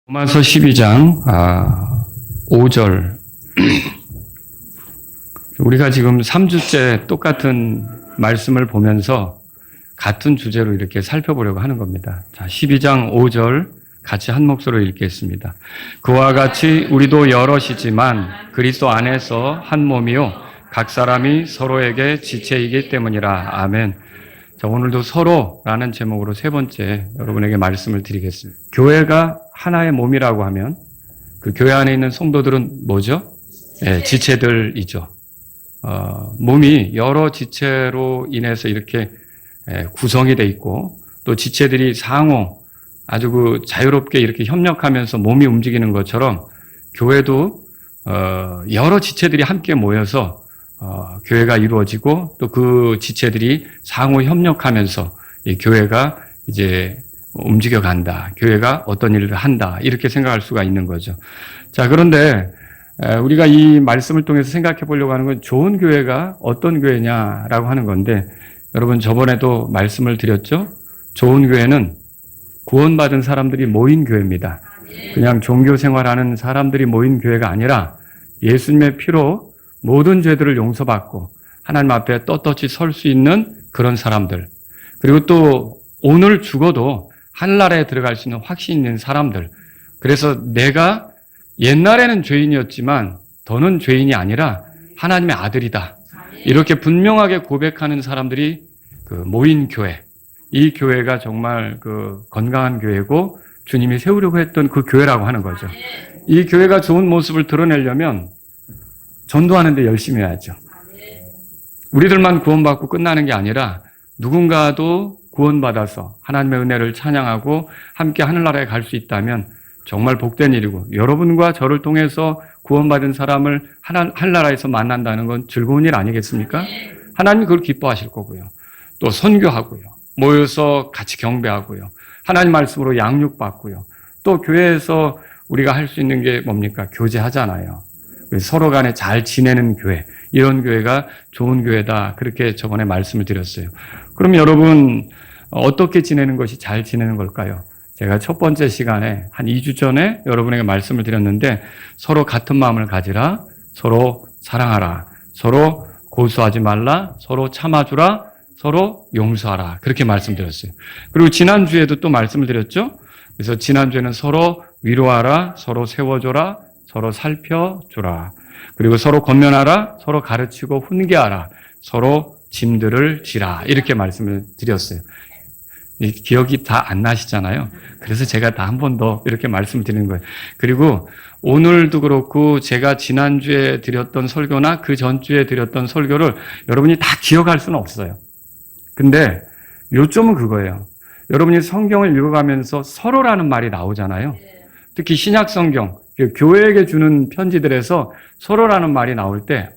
로마서 12장 5절. 우리가 지금 3주째 똑같은 말씀을 보면서 같은 주제로 이렇게 살펴보려고 하는 겁니다. 자, 12장 5절 같이 한 목소리로 읽겠습니다. 그와 같이 우리도 여럿이지만 그리스도 안에서 한 몸이요 각 사람이 서로에게 지체이기 때문이라. 아멘. 자, 오늘도 서로라는 제목으로 세 번째 여러분에게 말씀을 드리겠습니다. 교회가 하나의 몸이라고 하면 그 교회 안에 있는 성도들은 뭐죠? 네, 지체들이죠. 몸이 여러 지체로 인해서 이렇게 구성이 돼 있고 또 지체들이 상호 아주 그 자유롭게 이렇게 협력하면서 몸이 움직이는 것처럼 교회도 여러 지체들이 함께 모여서 교회가 이루어지고 또 그 지체들이 상호 협력하면서 이 교회가 이제 움직여 간다. 교회가 어떤 일을 한다. 이렇게 생각할 수가 있는 거죠. 자, 그런데 우리가 이 말씀을 통해서 생각해 보려고 하는 건 좋은 교회가 어떤 교회냐라고 하는 건데, 여러분 저번에도 말씀을 드렸죠? 좋은 교회는 구원받은 사람들이 모인 교회입니다. 그냥 종교 생활하는 사람들이 모인 교회가 아니라 예수님의 피로 모든 죄들을 용서받고 하나님 앞에 떳떳이 설 수 있는 그런 사람들, 그리고 또 오늘 죽어도 하늘나라에 들어갈 수 있는 확신 있는 사람들. 그래서 내가 옛날에는 죄인이었지만 더는 죄인이 아니라 하나님의 아들이다, 이렇게 분명하게 고백하는 사람들이 그 모인 교회, 이 교회가 정말 그 건강한 교회고 주님이 세우려고 했던 그 교회라고 하는 거죠. 이 교회가 좋은 모습을 드러내려면 전도하는데 열심히 해야죠. 우리들만 구원받고 끝나는 게 아니라 누군가도 구원받아서 하나님의 은혜를 찬양하고 함께 하늘나라에 갈 수 있다면 정말 복된 일이고, 여러분과 저를 통해서 구원받은 사람을 하늘나라에서 만난다는 건 즐거운 일 아니겠습니까? 하나님이 그걸 기뻐하실 거고요. 또 선교하고요. 모여서 같이 경배하고요. 하나님 말씀으로 양육받고요. 또 교회에서 우리가 할 수 있는 게 뭡니까? 교제하잖아요. 서로 간에 잘 지내는 교회, 이런 교회가 좋은 교회다, 그렇게 저번에 말씀을 드렸어요. 그럼 여러분 어떻게 지내는 것이 잘 지내는 걸까요? 제가 첫 번째 시간에 한 2주 전에 여러분에게 말씀을 드렸는데, 서로 같은 마음을 가지라, 서로 사랑하라, 서로 고소하지 말라, 서로 참아주라, 서로 용서하라, 그렇게 말씀드렸어요. 그리고 지난주에도 또 말씀을 드렸죠. 그래서 지난주에는 서로 위로하라, 서로 세워줘라, 서로 살펴주라, 그리고 서로 권면하라, 서로 가르치고 훈계하라, 서로 짐들을 지라, 이렇게 말씀을 드렸어요. 기억이 다 안 나시잖아요. 그래서 제가 다 한 번 더 이렇게 말씀을 드리는 거예요. 그리고 오늘도 그렇고 제가 지난주에 드렸던 설교나 그 전주에 드렸던 설교를 여러분이 다 기억할 수는 없어요. 근데 요점은 그거예요. 여러분이 성경을 읽어가면서 서로라는 말이 나오잖아요. 특히 신약 성경, 교회에게 주는 편지들에서 서로라는 말이 나올 때,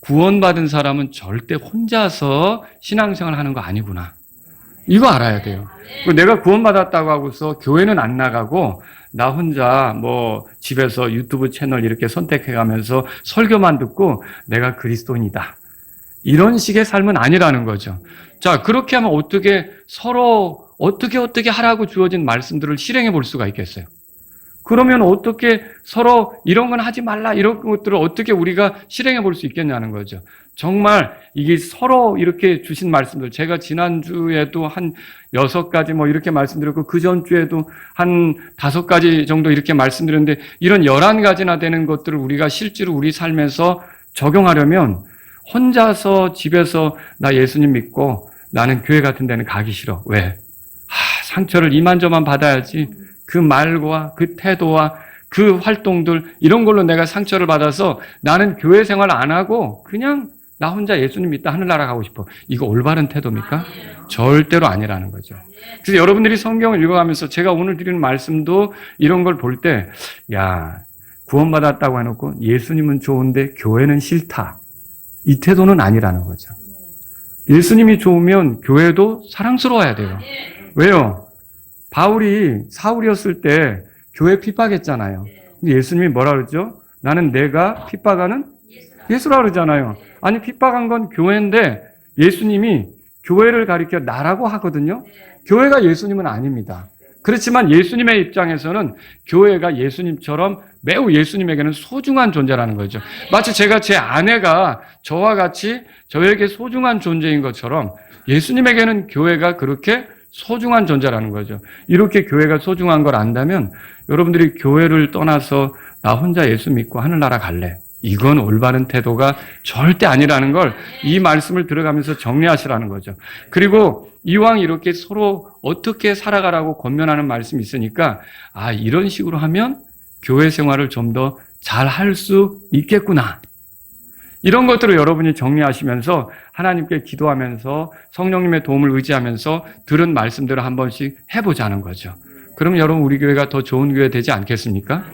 구원받은 사람은 절대 혼자서 신앙생활 하는 거 아니구나, 이거 알아야 돼요. 내가 구원받았다고 하고서 교회는 안 나가고 나 혼자 뭐 집에서 유튜브 채널 이렇게 선택해가면서 설교만 듣고 내가 그리스도인이다, 이런 식의 삶은 아니라는 거죠. 자, 그렇게 하면 어떻게 서로 어떻게 하라고 주어진 말씀들을 실행해 볼 수가 있겠어요? 그러면 어떻게 서로 이런 건 하지 말라, 이런 것들을 어떻게 우리가 실행해 볼 수 있겠냐는 거죠. 정말 이게 서로 이렇게 주신 말씀들, 제가 지난주에도 한 6가지 뭐 이렇게 말씀드렸고, 그 전주에도 한 5가지 정도 이렇게 말씀드렸는데, 이런 11가지나 되는 것들을 우리가 실제로 우리 삶에서 적용하려면 혼자서 집에서 나 예수님 믿고 나는 교회 같은 데는 가기 싫어. 왜? 상처를 이만저만 받아야지. 그 말과 그 태도와 그 활동들, 이런 걸로 내가 상처를 받아서 나는 교회 생활 안 하고 그냥 나 혼자 예수님 믿다 하늘나라 가고 싶어. 이거 올바른 태도입니까? 절대로 아니라는 거죠. 그래서 여러분들이 성경을 읽어가면서 제가 오늘 드리는 말씀도 이런 걸 볼 때, 구원받았다고 해놓고 예수님은 좋은데 교회는 싫다, 이 태도는 아니라는 거죠. 예수님이 좋으면 교회도 사랑스러워야 돼요. 왜요? 바울이 사울이었을 때 교회 핍박했잖아요. 근데 예수님이 뭐라 그러죠? 나는 내가 핍박하는 예수라 그러잖아요. 아니, 핍박한 건 교회인데 예수님이 교회를 가리켜 나라고 하거든요. 교회가 예수님은 아닙니다. 그렇지만 예수님의 입장에서는 교회가 예수님처럼 매우 예수님에게는 소중한 존재라는 거죠. 마치 제가 제 아내가 저와 같이 저에게 소중한 존재인 것처럼 예수님에게는 교회가 그렇게 소중한 존재라는 거죠. 이렇게 교회가 소중한 걸 안다면 여러분들이 교회를 떠나서 나 혼자 예수 믿고 하늘나라 갈래. 이건 올바른 태도가 절대 아니라는 걸 이 말씀을 들어가면서 정리하시라는 거죠. 그리고 이왕 이렇게 서로 어떻게 살아가라고 권면하는 말씀이 있으니까 이런 식으로 하면 교회 생활을 좀 더 잘 할 수 있겠구나. 이런 것들을 여러분이 정리하시면서 하나님께 기도하면서 성령님의 도움을 의지하면서 들은 말씀들을 한 번씩 해보자는 거죠. 그럼 여러분 우리 교회가 더 좋은 교회 되지 않겠습니까?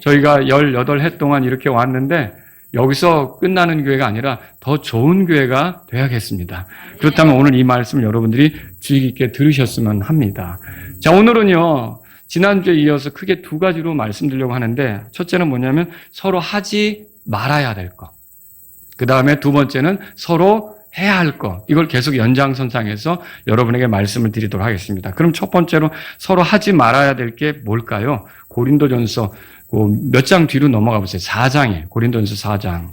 저희가 18해 동안 이렇게 왔는데 여기서 끝나는 교회가 아니라 더 좋은 교회가 되어야겠습니다. 그렇다면 오늘 이 말씀 여러분들이 주의 깊게 들으셨으면 합니다. 자, 오늘은요. 지난주에 이어서 크게 두 가지로 말씀드리려고 하는데 첫째는 뭐냐면 서로 하지 말아야 될 것. 그 다음에 두 번째는 서로 해야 할 것. 이걸 계속 연장선상에서 여러분에게 말씀을 드리도록 하겠습니다. 그럼 첫 번째로 서로 하지 말아야 될 게 뭘까요? 고린도전서 몇 장 뒤로 넘어가 보세요. 4장에 고린도전서 4장.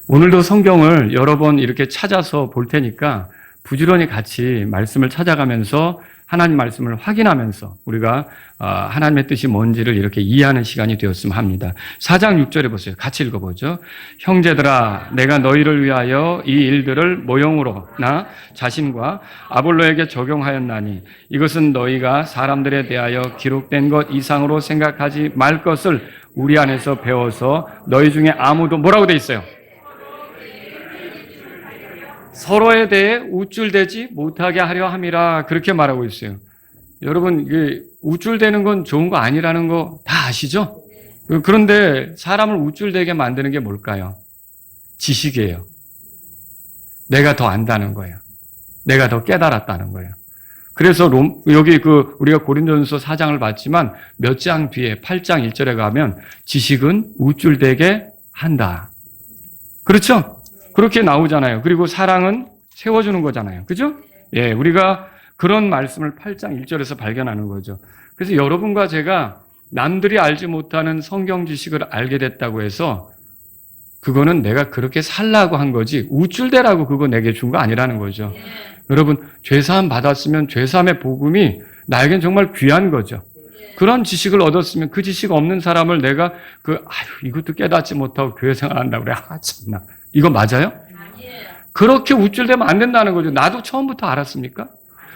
오늘도 성경을 여러 번 이렇게 찾아서 볼 테니까 부지런히 같이 말씀을 찾아가면서 하나님 말씀을 확인하면서 우리가 하나님의 뜻이 뭔지를 이렇게 이해하는 시간이 되었으면 합니다. 4장 6절에 보세요. 같이 읽어보죠. 형제들아 내가 너희를 위하여 이 일들을 모형으로 나 자신과 아볼로에게 적용하였나니 이것은 너희가 사람들에 대하여 기록된 것 이상으로 생각하지 말 것을 우리 안에서 배워서 너희 중에 아무도 뭐라고 돼 있어요? 서로에 대해 우쭐대지 못하게 하려 함이라 그렇게 말하고 있어요. 여러분 우쭐대는 건 좋은 거 아니라는 거 다 아시죠? 그런데 사람을 우쭐대게 만드는 게 뭘까요? 지식이에요. 내가 더 안다는 거예요. 내가 더 깨달았다는 거예요. 그래서 여기 우리가 고린도전서 4장을 봤지만 몇 장 뒤에 8장 1절에 가면 지식은 우쭐대게 한다. 그렇죠? 그렇게 나오잖아요. 그리고 사랑은 세워주는 거잖아요. 그죠? 예, 우리가 그런 말씀을 8장 1절에서 발견하는 거죠. 그래서 여러분과 제가 남들이 알지 못하는 성경 지식을 알게 됐다고 해서 그거는 내가 그렇게 살라고 한 거지 우쭐대라고 그거 내게 준 거 아니라는 거죠. 여러분 죄사함 받았으면 죄사함의 복음이 나에겐 정말 귀한 거죠. 그런 지식을 얻었으면 그 지식 없는 사람을 내가 이것도 깨닫지 못하고 교회 생활한다고 그래. 참나. 이거 맞아요? 그렇게 우쭐대면 안 된다는 거죠. 나도 처음부터 알았습니까?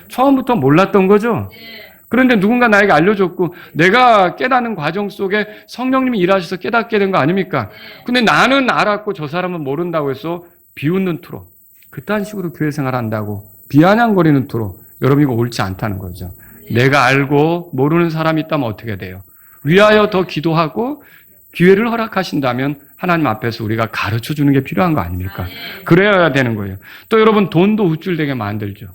처음부터 몰랐던 거죠? 그런데 누군가 나에게 알려줬고 내가 깨닫는 과정 속에 성령님이 일하셔서 깨닫게 된 거 아닙니까? 근데 나는 알았고 저 사람은 모른다고 해서 비웃는 투로 그딴 식으로 교회 생활한다고 비아냥거리는 투로 여러분 이거 옳지 않다는 거죠. 내가 알고 모르는 사람이 있다면 어떻게 돼요? 위하여 더 기도하고 기회를 허락하신다면 하나님 앞에서 우리가 가르쳐주는 게 필요한 거 아닙니까? 그래야 되는 거예요. 또 여러분 돈도 우쭐대게 만들죠.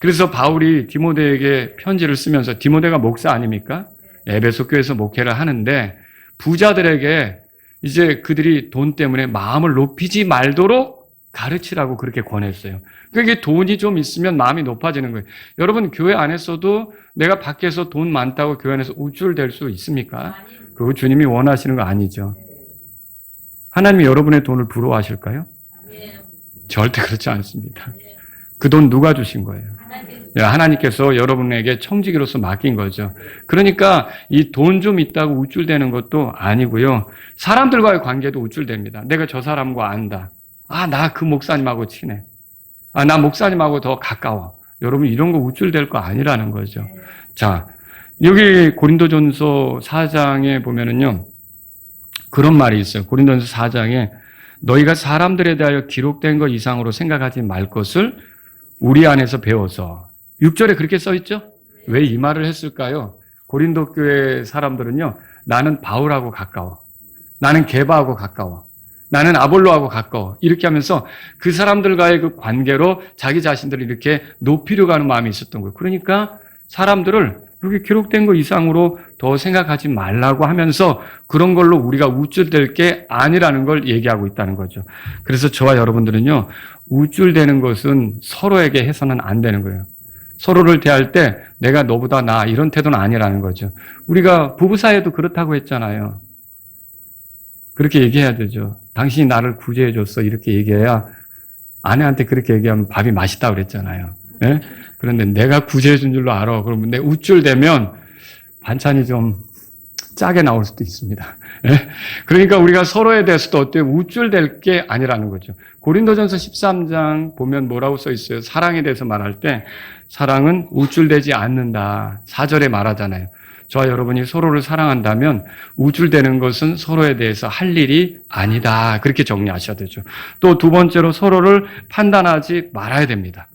그래서 바울이 디모데에게 편지를 쓰면서 디모데가 목사 아닙니까? 에베소 교회에서 목회를 하는데 부자들에게 이제 그들이 돈 때문에 마음을 높이지 말도록 가르치라고 그렇게 권했어요. 그게 돈이 좀 있으면 마음이 높아지는 거예요. 여러분 교회 안에서도 내가 밖에서 돈 많다고 교회 안에서 우쭐댈 수 있습니까? 그거 주님이 원하시는 거 아니죠. 하나님이 여러분의 돈을 부러워하실까요? 절대 그렇지 않습니다. 그 돈 누가 주신 거예요? 하나님께서 여러분에게 청지기로서 맡긴 거죠. 그러니까 이 돈 좀 있다고 우쭐대는 것도 아니고요. 사람들과의 관계도 우쭐댑니다. 내가 저 사람과 안다. 나 그 목사님하고 친해. 나 목사님하고 더 가까워. 여러분 이런 거 우쭐댈 거 아니라는 거죠. 자, 여기 고린도전서 4장에 보면은요. 그런 말이 있어요. 고린도전서 4장에 너희가 사람들에 대하여 기록된 것 이상으로 생각하지 말 것을 우리 안에서 배워서 6절에 그렇게 써 있죠? 왜 이 말을 했을까요? 고린도 교회 사람들은요. 나는 바울하고 가까워. 나는 게바하고 가까워. 나는 아볼로하고 가까워. 이렇게 하면서 그 사람들과의 그 관계로 자기 자신들을 이렇게 높이려고 하는 마음이 있었던 거예요. 그러니까 사람들을 여기 기록된 것 이상으로 더 생각하지 말라고 하면서 그런 걸로 우리가 우쭐댈 게 아니라는 걸 얘기하고 있다는 거죠. 그래서 저와 여러분들은요. 우쭐대는 것은 서로에게 해서는 안 되는 거예요. 서로를 대할 때 내가 너보다 나 이런 태도는 아니라는 거죠. 우리가 부부 사이에도 그렇다고 했잖아요. 그렇게 얘기해야 되죠. 당신이 나를 구제해 줬어 이렇게 얘기해야 아내한테 그렇게 얘기하면 밥이 맛있다고 그랬잖아요. 네? 그런데 내가 구제해 준 줄로 알아. 그러면 내 우쭐대면 반찬이 좀 짜게 나올 수도 있습니다. 네? 그러니까 우리가 서로에 대해서도 어때요? 우쭐댈 게 아니라는 거죠. 고린도전서 13장 보면 뭐라고 써 있어요? 사랑에 대해서 말할 때 사랑은 우쭐대지 않는다. 4절에 말하잖아요. 저와 여러분이 서로를 사랑한다면 우쭐대는 것은 서로에 대해서 할 일이 아니다. 그렇게 정리하셔야 되죠. 또 두 번째로 서로를 판단하지 말아야 됩니다.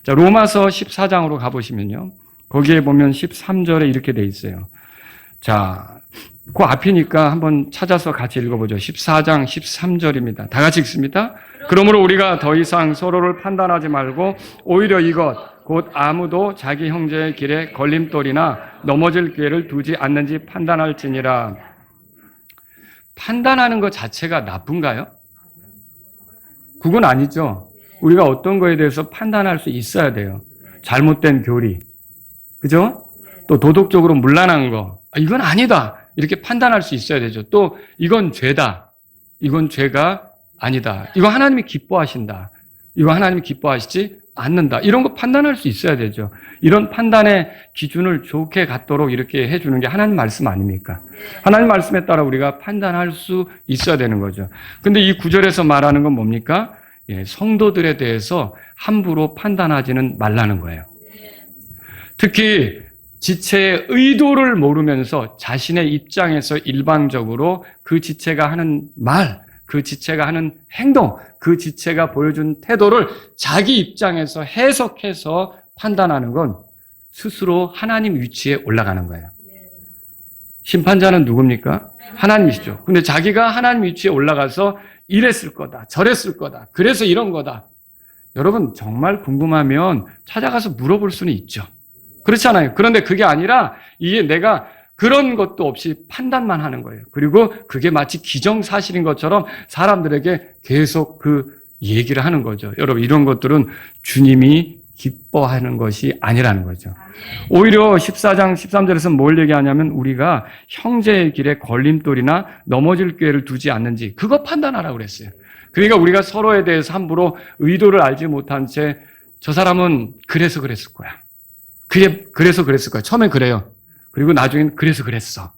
자, 로마서 14장으로 가보시면요. 거기에 보면 13절에 이렇게 돼 있어요. 자, 그 앞이니까 한번 찾아서 같이 읽어보죠. 14장 13절입니다. 다 같이 읽습니다. 그러므로 우리가 더 이상 서로를 판단하지 말고 오히려 이것 곧 아무도 자기 형제의 길에 걸림돌이나 넘어질 기회를 두지 않는지 판단할지니라. 판단하는 것 자체가 나쁜가요? 그건 아니죠. 우리가 어떤 거에 대해서 판단할 수 있어야 돼요. 잘못된 교리, 그죠? 또 도덕적으로 문란한 거, 이건 아니다. 이렇게 판단할 수 있어야 되죠. 또 이건 죄다. 이건 죄가 아니다. 이거 하나님이 기뻐하신다. 이거 하나님이 기뻐하시지 않는다. 이런 거 판단할 수 있어야 되죠. 이런 판단의 기준을 좋게 갖도록 이렇게 해주는 게 하나님 말씀 아닙니까? 하나님 말씀에 따라 우리가 판단할 수 있어야 되는 거죠. 근데 이 구절에서 말하는 건 뭡니까? 성도들에 대해서 함부로 판단하지는 말라는 거예요. 특히 지체의 의도를 모르면서 자신의 입장에서 일방적으로 그 지체가 하는 말, 그 지체가 하는 행동, 그 지체가 보여준 태도를 자기 입장에서 해석해서 판단하는 건 스스로 하나님 위치에 올라가는 거예요. 심판자는 누굽니까? 하나님이시죠. 근데 자기가 하나님 위치에 올라가서 이랬을 거다, 저랬을 거다, 그래서 이런 거다. 여러분 정말 궁금하면 찾아가서 물어볼 수는 있죠. 그렇잖아요. 그런데 그게 아니라 이게 내가 그런 것도 없이 판단만 하는 거예요. 그리고 그게 마치 기정사실인 것처럼 사람들에게 계속 그 얘기를 하는 거죠. 여러분 이런 것들은 주님이 기뻐하는 것이 아니라는 거죠. 오히려 14장 13절에서 뭘 얘기하냐면 우리가 형제의 길에 걸림돌이나 넘어질 기회를 두지 않는지 그거 판단하라고 그랬어요. 그러니까 우리가 서로에 대해서 함부로 의도를 알지 못한 채 저 사람은 그래서 그랬을 거야. 그래서 그랬을 거야. 처음엔 그래요. 그리고 나중엔 그래서 그랬어.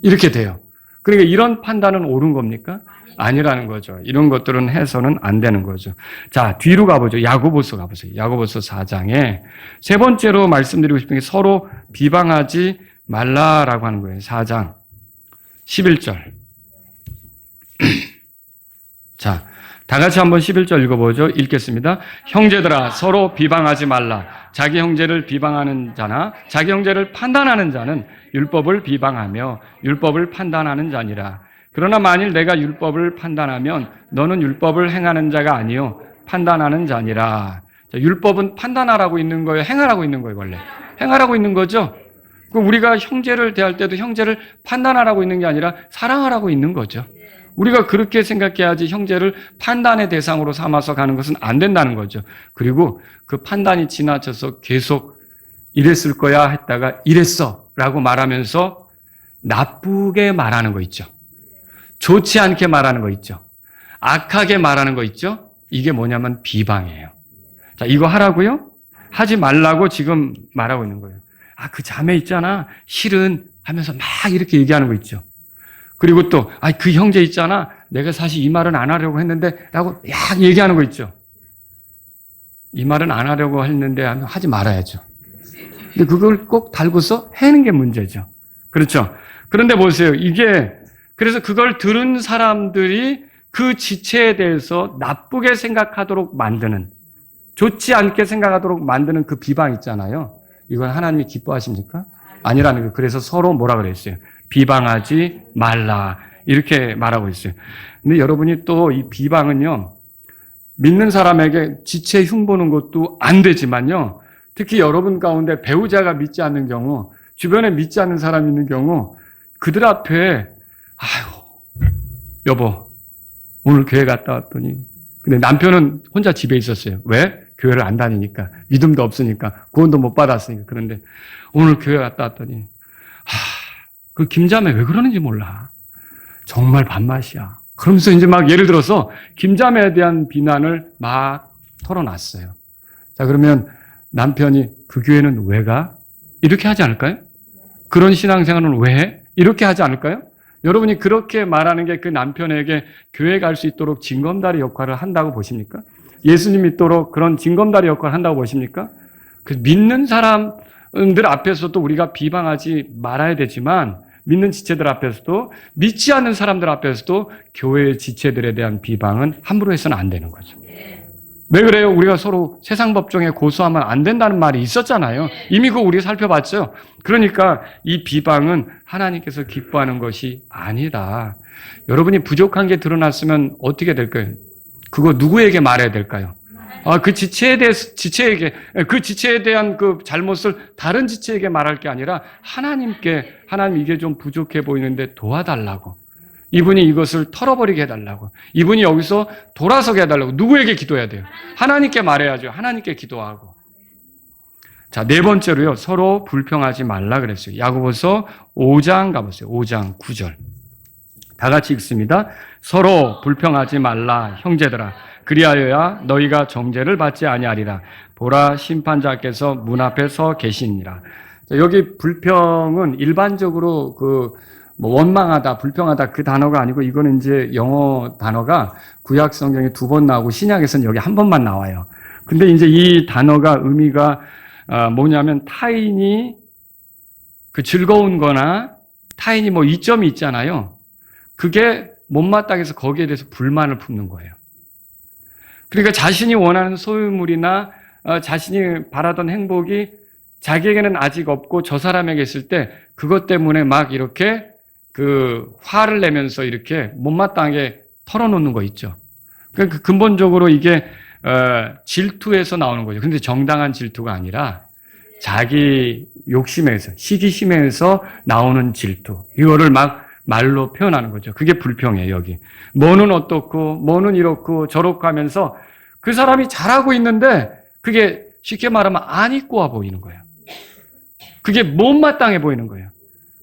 이렇게 돼요. 그러니까 이런 판단은 옳은 겁니까? 아니라는 거죠. 이런 것들은 해서는 안 되는 거죠. 자, 뒤로 가보죠. 야고보서 가보세요. 야고보서 4장에 세 번째로 말씀드리고 싶은 게 서로 비방하지 말라라고 하는 거예요. 4장 11절. 자, 다 같이 한번 11절 읽어보죠. 읽겠습니다. 형제들아 서로 비방하지 말라. 자기 형제를 비방하는 자나 자기 형제를 판단하는 자는 율법을 비방하며 율법을 판단하는 자니라. 그러나 만일 내가 율법을 판단하면 너는 율법을 행하는 자가 아니요 판단하는 자니라. 자, 율법은 판단하라고 있는 거예요? 행하라고 있는 거예요? 원래 행하라고 있는 거죠. 우리가 형제를 대할 때도 형제를 판단하라고 있는 게 아니라 사랑하라고 있는 거죠. 우리가 그렇게 생각해야지 형제를 판단의 대상으로 삼아서 가는 것은 안 된다는 거죠. 그리고 그 판단이 지나쳐서 계속 이랬을 거야 했다가 이랬어 라고 말하면서 나쁘게 말하는 거 있죠. 좋지 않게 말하는 거 있죠. 악하게 말하는 거 있죠. 이게 뭐냐면 비방이에요. 자, 이거 하라고요? 하지 말라고 지금 말하고 있는 거예요. 아, 그 자매 있잖아. 실은 하면서 막 이렇게 얘기하는 거 있죠. 그리고 또, 그 형제 있잖아. 내가 사실 이 말은 안 하려고 했는데, 라고 약 얘기하는 거 있죠. 이 말은 안 하려고 했는데 하지 말아야죠. 근데 그걸 꼭 달고서 해는 게 문제죠. 그렇죠. 그런데 보세요. 그래서 그걸 들은 사람들이 그 지체에 대해서 나쁘게 생각하도록 만드는, 좋지 않게 생각하도록 만드는 그 비방 있잖아요. 이건 하나님이 기뻐하십니까? 아니라는 거예요. 그래서 서로 뭐라 그랬어요? 비방하지 말라. 이렇게 말하고 있어요. 근데 여러분이 또 이 비방은요, 믿는 사람에게 지체 흉보는 것도 안 되지만요, 특히 여러분 가운데 배우자가 믿지 않는 경우, 주변에 믿지 않는 사람이 있는 경우, 그들 앞에, 여보, 오늘 교회 갔다 왔더니, 근데 남편은 혼자 집에 있었어요. 왜? 교회를 안 다니니까, 믿음도 없으니까, 구원도 못 받았으니까. 그런데 오늘 교회 갔다 왔더니, 그 김자매 왜 그러는지 몰라. 정말 밥맛이야. 그러면서 이제 막 예를 들어서 김자매에 대한 비난을 막 털어놨어요. 자, 그러면 남편이 그 교회는 왜 가? 이렇게 하지 않을까요? 그런 신앙생활은 왜 해? 이렇게 하지 않을까요? 여러분이 그렇게 말하는 게 그 남편에게 교회 갈 수 있도록 징검다리 역할을 한다고 보십니까? 예수님 믿도록 그런 징검다리 역할을 한다고 보십니까? 그 믿는 사람들 앞에서도 우리가 비방하지 말아야 되지만 믿는 지체들 앞에서도 믿지 않는 사람들 앞에서도 교회의 지체들에 대한 비방은 함부로 해서는 안 되는 거죠. 왜 그래요? 우리가 서로 세상 법정에 고소하면 안 된다는 말이 있었잖아요. 이미 그거 우리가 살펴봤죠. 그러니까 이 비방은 하나님께서 기뻐하는 것이 아니다. 여러분이 부족한 게 드러났으면 어떻게 될까요? 그거 누구에게 말해야 될까요? 그 지체에 대해서, 그 지체에 대한 그 잘못을 다른 지체에게 말할 게 아니라 하나님께, 하나님 이게 좀 부족해 보이는데 도와달라고. 이분이 이것을 털어버리게 해달라고. 이분이 여기서 돌아서게 해달라고. 누구에게 기도해야 돼요? 하나님께 말해야죠. 하나님께 기도하고. 자, 네 번째로요. 서로 불평하지 말라 그랬어요. 야고보서 5장 가보세요. 5장 9절. 다 같이 읽습니다. 서로 불평하지 말라 형제들아. 그리하여야 너희가 정죄를 받지 아니하리라. 보라 심판자께서 문 앞에 서 계시니라. 자, 여기 불평은 일반적으로 원망하다, 불평하다 그 단어가 아니고 이거는 이제 영어 단어가 구약 성경에 2번 나오고 신약에서는 여기 한 번만 나와요. 근데 이제 이 단어가 의미가 뭐냐면 타인이 그 즐거운 거나 타인이 뭐 이점이 있잖아요. 그게 못마땅해서 거기에 대해서 불만을 품는 거예요. 그러니까 자신이 원하는 소유물이나 자신이 바라던 행복이 자기에게는 아직 없고 저 사람에게 있을 때 그것 때문에 막 이렇게 화를 내면서 이렇게 못마땅하게 털어놓는 거 있죠. 그러니까 근본적으로 이게 질투에서 나오는 거죠. 근데 정당한 질투가 아니라 자기 욕심에서, 시기심에서 나오는 질투. 이거를 막 말로 표현하는 거죠. 그게 불평이에요, 여기. 뭐는 어떻고, 뭐는 이렇고, 저렇고 하면서 그 사람이 잘하고 있는데 그게 쉽게 말하면 안 입고 와 보이는 거예요. 그게 못마땅해 보이는 거예요.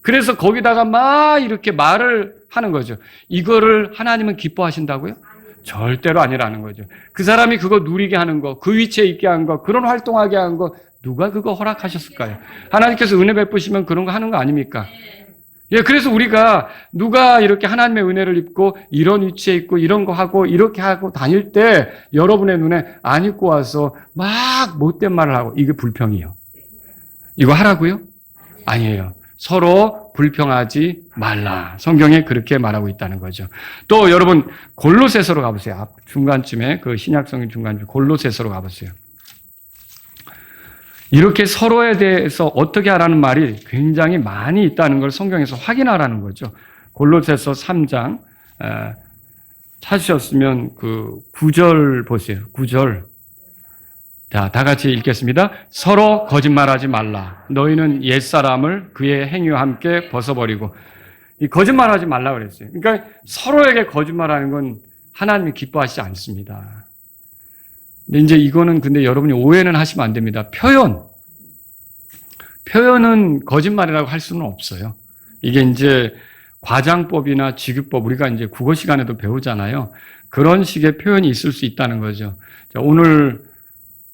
그래서 거기다가 막 이렇게 말을 하는 거죠. 이거를 하나님은 기뻐하신다고요? 절대로 아니라는 거죠. 그 사람이 그거 누리게 하는 거, 그 위치에 있게 한 거, 그런 활동하게 한 거, 누가 그거 허락하셨을까요? 하나님께서 은혜 베푸시면 그런 거 하는 거 아닙니까? 예, 그래서 우리가 누가 이렇게 하나님의 은혜를 입고 이런 위치에 있고 이런 거 하고 이렇게 하고 다닐 때 여러분의 눈에 안 입고 와서 막 못된 말을 하고 이게 불평이에요. 이거 하라고요? 아니에요. 서로 불평하지 말라. 성경에 그렇게 말하고 있다는 거죠. 또 여러분 골로새서로 가보세요. 중간쯤에 그 신약성경 중간쯤에 골로새서로 가보세요. 이렇게 서로에 대해서 어떻게 하라는 말이 굉장히 많이 있다는 걸 성경에서 확인하라는 거죠. 골로새서 3장 찾으셨으면 그 9절 보세요. 9절. 자, 다 같이 읽겠습니다. 서로 거짓말하지 말라. 너희는 옛사람을 그의 행위와 함께 벗어버리고. 이 거짓말하지 말라 그랬어요. 그러니까 서로에게 거짓말하는 건 하나님이 기뻐하시지 않습니다. 근데 이제 이거는 근데 여러분이 오해는 하시면 안 됩니다. 표현은 거짓말이라고 할 수는 없어요. 이게 이제 과장법이나 직유법, 우리가 이제 국어 시간에도 배우잖아요. 그런 식의 표현이 있을 수 있다는 거죠. 자, 오늘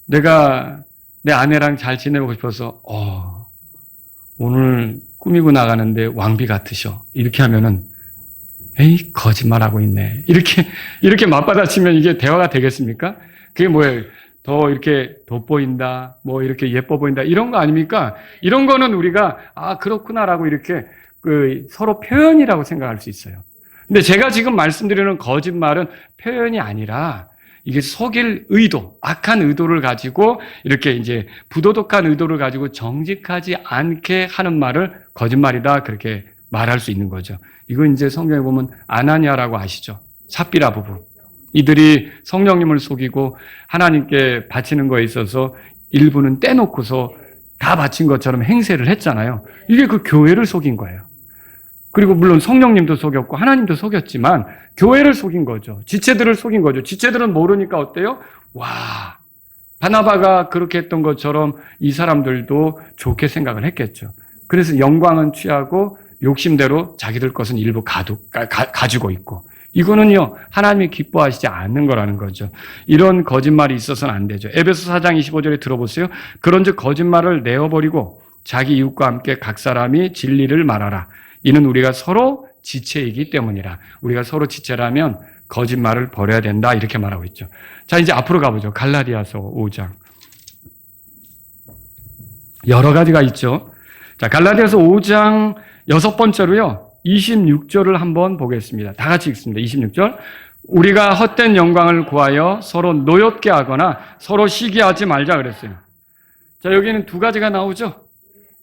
내가 내 아내랑 잘 지내고 싶어서, 오늘 꾸미고 나가는데 왕비 같으셔. 이렇게 하면은, 에이, 거짓말하고 있네. 이렇게 맞받아치면 이게 대화가 되겠습니까? 그게 뭐예요? 더 이렇게 돋보인다, 뭐 이렇게 예뻐 보인다, 이런 거 아닙니까? 이런 거는 우리가, 그렇구나라고 이렇게 서로 표현이라고 생각할 수 있어요. 근데 제가 지금 말씀드리는 거짓말은 표현이 아니라 이게 속일 의도, 악한 의도를 가지고 이렇게 이제 부도덕한 의도를 가지고 정직하지 않게 하는 말을 거짓말이다 그렇게 말할 수 있는 거죠. 이거 이제 성경에 보면 아나니아라고 아시죠? 삽비라 부부. 이들이 성령님을 속이고 하나님께 바치는 거에 있어서 일부는 떼놓고서 다 바친 것처럼 행세를 했잖아요. 이게 그 교회를 속인 거예요. 그리고 물론 성령님도 속였고 하나님도 속였지만 교회를 속인 거죠. 지체들을 속인 거죠. 지체들은 모르니까 어때요? 와, 바나바가 그렇게 했던 것처럼 이 사람들도 좋게 생각을 했겠죠. 그래서 영광은 취하고 욕심대로 자기들 것은 일부 가지고 있고, 이거는요 하나님이 기뻐하시지 않는 거라는 거죠. 이런 거짓말이 있어서는 안 되죠. 에베소 4장 25절에 들어보세요. 그런즉 거짓말을 내어버리고 자기 이웃과 함께 각 사람이 진리를 말하라. 이는 우리가 서로 지체이기 때문이라. 우리가 서로 지체라면 거짓말을 버려야 된다, 이렇게 말하고 있죠. 자, 이제 앞으로 가보죠. 갈라디아서 5장. 여러 가지가 있죠. 자, 갈라디아서 5장 6번째로요 26절을 한번 보겠습니다. 다 같이 읽습니다. 26절. 우리가 헛된 영광을 구하여 서로 노엽게 하거나 서로 시기하지 말자 그랬어요. 자, 여기는 두 가지가 나오죠.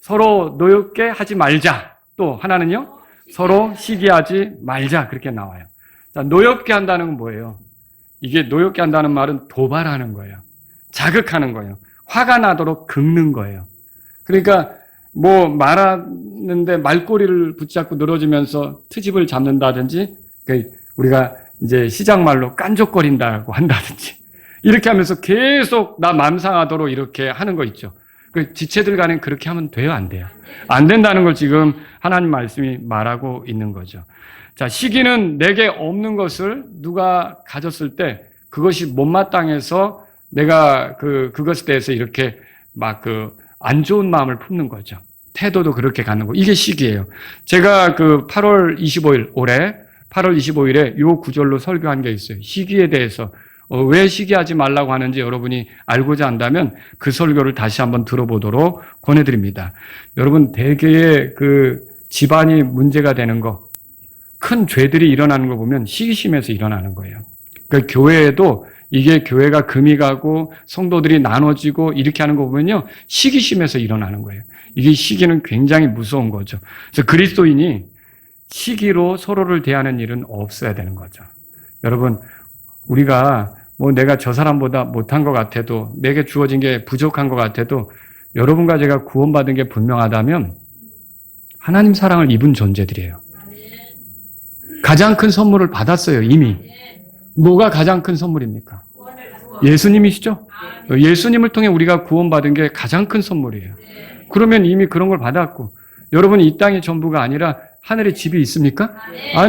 서로 노엽게 하지 말자. 또 하나는요, 서로 시기하지 말자, 그렇게 나와요. 자, 노엽게 한다는 건 뭐예요? 이게 노엽게 한다는 말은 도발하는 거예요. 자극하는 거예요. 화가 나도록 긁는 거예요. 그러니까 뭐 말하는데 말꼬리를 붙잡고 늘어지면서 트집을 잡는다든지, 우리가 이제 시장말로 깐족거린다고 한다든지, 이렇게 하면서 계속 나 맘 상하도록 이렇게 하는 거 있죠. 그 지체들 간에 그렇게 하면 돼요, 안 돼요? 안 된다는 걸 지금 하나님 말씀이 말하고 있는 거죠. 자, 시기는 내게 없는 것을 누가 가졌을 때 그것이 못마땅해서 내가 그것에 대해서 이렇게 막 안 좋은 마음을 품는 거죠. 태도도 그렇게 갖는 거. 이게 시기예요. 제가 8월 25일, 올해 8월 25일에 요 구절로 설교한 게 있어요. 시기에 대해서. 왜 시기하지 말라고 하는지 여러분이 알고자 한다면 그 설교를 다시 한번 들어보도록 권해드립니다. 여러분, 대개의 집안이 문제가 되는 거, 큰 죄들이 일어나는 거 보면 시기심에서 일어나는 거예요. 그러니까 교회에도 이게 교회가 금이 가고 성도들이 나눠지고 이렇게 하는 거 보면요, 시기심에서 일어나는 거예요. 이게 시기는 굉장히 무서운 거죠. 그래서 그리스도인이 시기로 서로를 대하는 일은 없어야 되는 거죠. 여러분, 우리가 내가 저 사람보다 못한 것 같아도, 내게 주어진 게 부족한 것 같아도, 여러분과 제가 구원받은 게 분명하다면 하나님 사랑을 입은 존재들이에요. 가장 큰 선물을 받았어요, 이미. 뭐가 가장 큰 선물입니까? 예수님이시죠? 예수님을 통해 우리가 구원받은 게 가장 큰 선물이에요. 그러면 이미 그런 걸 받았고, 여러분이 이 땅이 전부가 아니라 하늘에 집이 있습니까?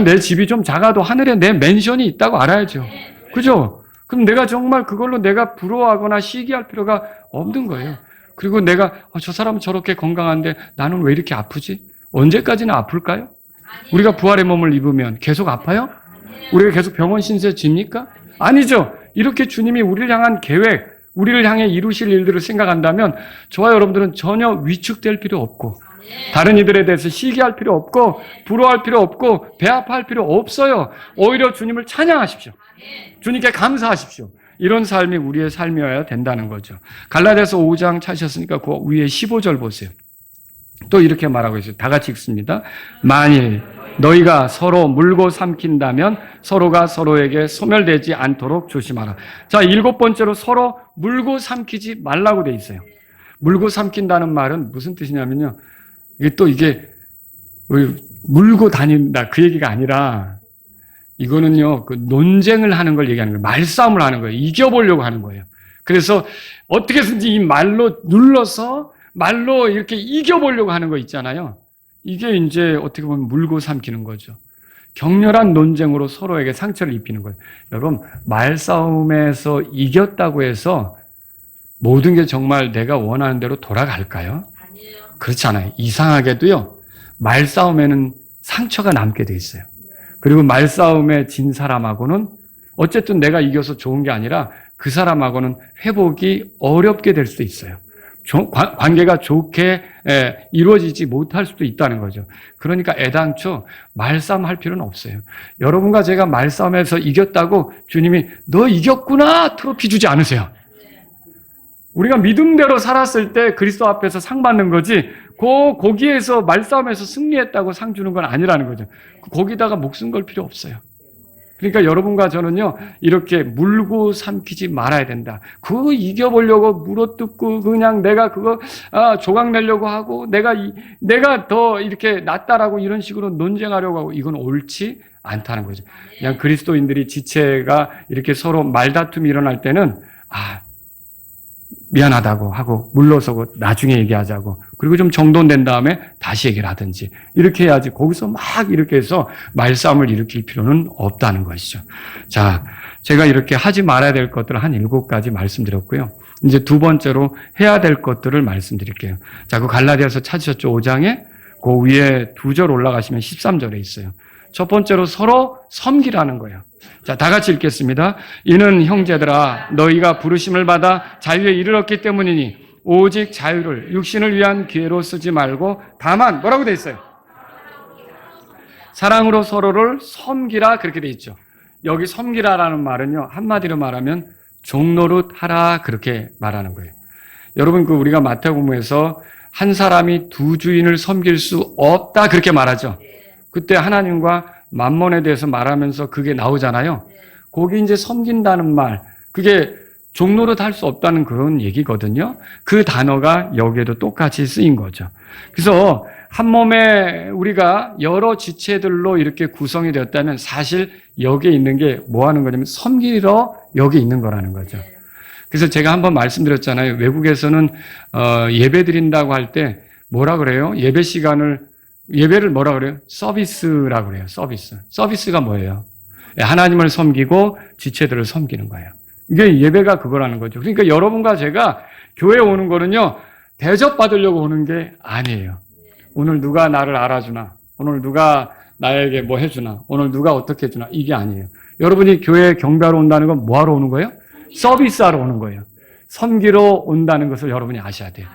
내 집이 좀 작아도 하늘에 내 맨션이 있다고 알아야죠. 그죠? 그럼 내가 정말 그걸로 내가 부러워하거나 시기할 필요가 없는 거예요. 그리고 내가 저 사람은 저렇게 건강한데 나는 왜 이렇게 아프지? 언제까지나 아플까요? 우리가 부활의 몸을 입으면 계속 아파요? 우리가 계속 병원 신세 집니까? 아니죠. 이렇게 주님이 우리를 향한 계획, 우리를 향해 이루실 일들을 생각한다면 저와 여러분들은 전혀 위축될 필요 없고, 다른 이들에 대해서 시기할 필요 없고, 부러워할 필요 없고, 배아파할 필요 없어요. 오히려 주님을 찬양하십시오. 주님께 감사하십시오. 이런 삶이 우리의 삶이어야 된다는 거죠. 갈라디아서 5장 찾으셨으니까 그 위에 15절 보세요. 또 이렇게 말하고 있어요. 다 같이 읽습니다. 만일 너희가 서로 물고 삼킨다면 서로가 서로에게 소멸되지 않도록 조심하라. 자, 7번째로 서로 물고 삼키지 말라고 돼 있어요. 물고 삼킨다는 말은 무슨 뜻이냐면요, 이게 물고 다닌다, 그 얘기가 아니라, 이거는요, 논쟁을 하는 걸 얘기하는 거예요. 말싸움을 하는 거예요. 이겨보려고 하는 거예요. 그래서 어떻게든지 이 말로 눌러서 말로 이렇게 이겨보려고 하는 거 있잖아요. 이게 이제 어떻게 보면 물고 삼키는 거죠. 격렬한 논쟁으로 서로에게 상처를 입히는 거예요. 여러분, 말싸움에서 이겼다고 해서 모든 게 정말 내가 원하는 대로 돌아갈까요? 아니에요. 그렇지 않아요. 이상하게도요, 말싸움에는 상처가 남게 돼 있어요. 그리고 말싸움에 진 사람하고는 어쨌든 내가 이겨서 좋은 게 아니라 그 사람하고는 회복이 어렵게 될 수도 있어요. 관계가 좋게 이루어지지 못할 수도 있다는 거죠. 그러니까 애당초 말싸움 할 필요는 없어요. 여러분과 제가 말싸움에서 이겼다고 주님이 너 이겼구나 트로피 주지 않으세요. 우리가 믿음대로 살았을 때 그리스도 앞에서 상 받는 거지, 거기에서 말싸움에서 승리했다고 상 주는 건 아니라는 거죠. 거기다가 목숨 걸 필요 없어요. 그러니까 여러분과 저는요, 이렇게 물고 삼키지 말아야 된다. 그거 이겨보려고 물어뜯고 그냥 내가 그거 조각 내려고 하고 내가 더 이렇게 낫다라고 이런 식으로 논쟁하려고 하고, 이건 옳지 않다는 거죠. 그냥 그리스도인들이 지체가 이렇게 서로 말다툼이 일어날 때는 미안하다고 하고 물러서고 나중에 얘기하자고, 그리고 좀 정돈된 다음에 다시 얘기를 하든지 이렇게 해야지, 거기서 막 이렇게 해서 말싸움을 일으킬 필요는 없다는 것이죠. 자, 제가 이렇게 하지 말아야 될 것들을 한 7가지 말씀드렸고요. 이제 두 번째로 해야 될 것들을 말씀드릴게요. 자, 그 갈라디아서 찾으셨죠? 5장에 그 위에 2절 올라가시면 13절에 있어요. 첫 번째로 서로 섬기라는 거예요. 자, 다 같이 읽겠습니다. 이는 형제들아, 너희가 부르심을 받아 자유에 이르렀기 때문이니 오직 자유를 육신을 위한 기회로 쓰지 말고 다만 뭐라고 돼 있어요? 사랑으로 서로를 섬기라, 그렇게 돼 있죠. 여기 섬기라라는 말은요, 한마디로 말하면 종노릇 하라, 그렇게 말하는 거예요. 여러분, 우리가 마태복음에서 한 사람이 두 주인을 섬길 수 없다, 그렇게 말하죠. 그때 하나님과 만몬에 대해서 말하면서 그게 나오잖아요. 거기 이제 섬긴다는 말, 그게 종노릇 할 수 없다는 그런 얘기거든요. 그 단어가 여기에도 똑같이 쓰인 거죠. 그래서 한 몸에 우리가 여러 지체들로 이렇게 구성이 되었다면 사실 여기에 있는 게 뭐 하는 거냐면 섬기러 여기 있는 거라는 거죠. 그래서 제가 한번 말씀드렸잖아요. 외국에서는 예배 드린다고 할 때 뭐라 그래요? 예배를 뭐라 그래요? 서비스라고 그래요. 서비스. 서비스가 뭐예요? 하나님을 섬기고 지체들을 섬기는 거예요. 이게 예배가 그거라는 거죠. 그러니까 여러분과 제가 교회에 오는 거는요, 대접받으려고 오는 게 아니에요. 오늘 누가 나를 알아주나, 오늘 누가 나에게 뭐 해주나, 오늘 누가 어떻게 해주나, 이게 아니에요. 여러분이 교회에 경배하러 온다는 건 뭐 하러 오는 거예요? 서비스하러 오는 거예요. 섬기러 온다는 것을 여러분이 아셔야 돼요.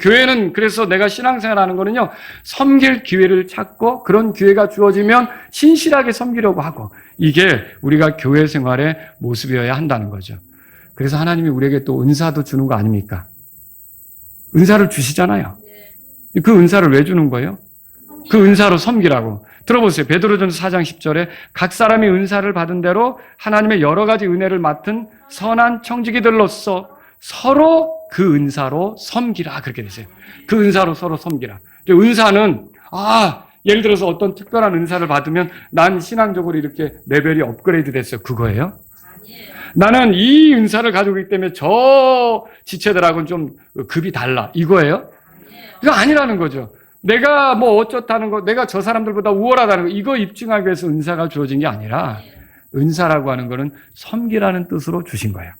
교회는, 그래서 내가 신앙생활 하는 거는요, 섬길 기회를 찾고 그런 기회가 주어지면 신실하게 섬기려고 하고, 이게 우리가 교회 생활의 모습이어야 한다는 거죠. 그래서 하나님이 우리에게 또 은사도 주는 거 아닙니까? 은사를 주시잖아요. 그 은사를 왜 주는 거예요? 그 은사로 섬기라고. 들어보세요. 베드로전서 4장 10절에 각 사람이 은사를 받은 대로 하나님의 여러 가지 은혜를 맡은 선한 청지기들로서 서로 그 은사로 섬기라, 그렇게 되세요. 그 은사로 서로 섬기라. 은사는 예를 들어서 어떤 특별한 은사를 받으면 난 신앙적으로 이렇게 레벨이 업그레이드 됐어요, 그거예요? 나는 이 은사를 가지고 있기 때문에 저 지체들하고는 좀 급이 달라, 이거예요? 이거 아니라는 거죠. 내가 뭐 어쩌다는 거, 내가 저 사람들보다 우월하다는 거, 이거 입증하기 위해서 은사가 주어진 게 아니라, 은사라고 하는 거는 섬기라는 뜻으로 주신 거예요.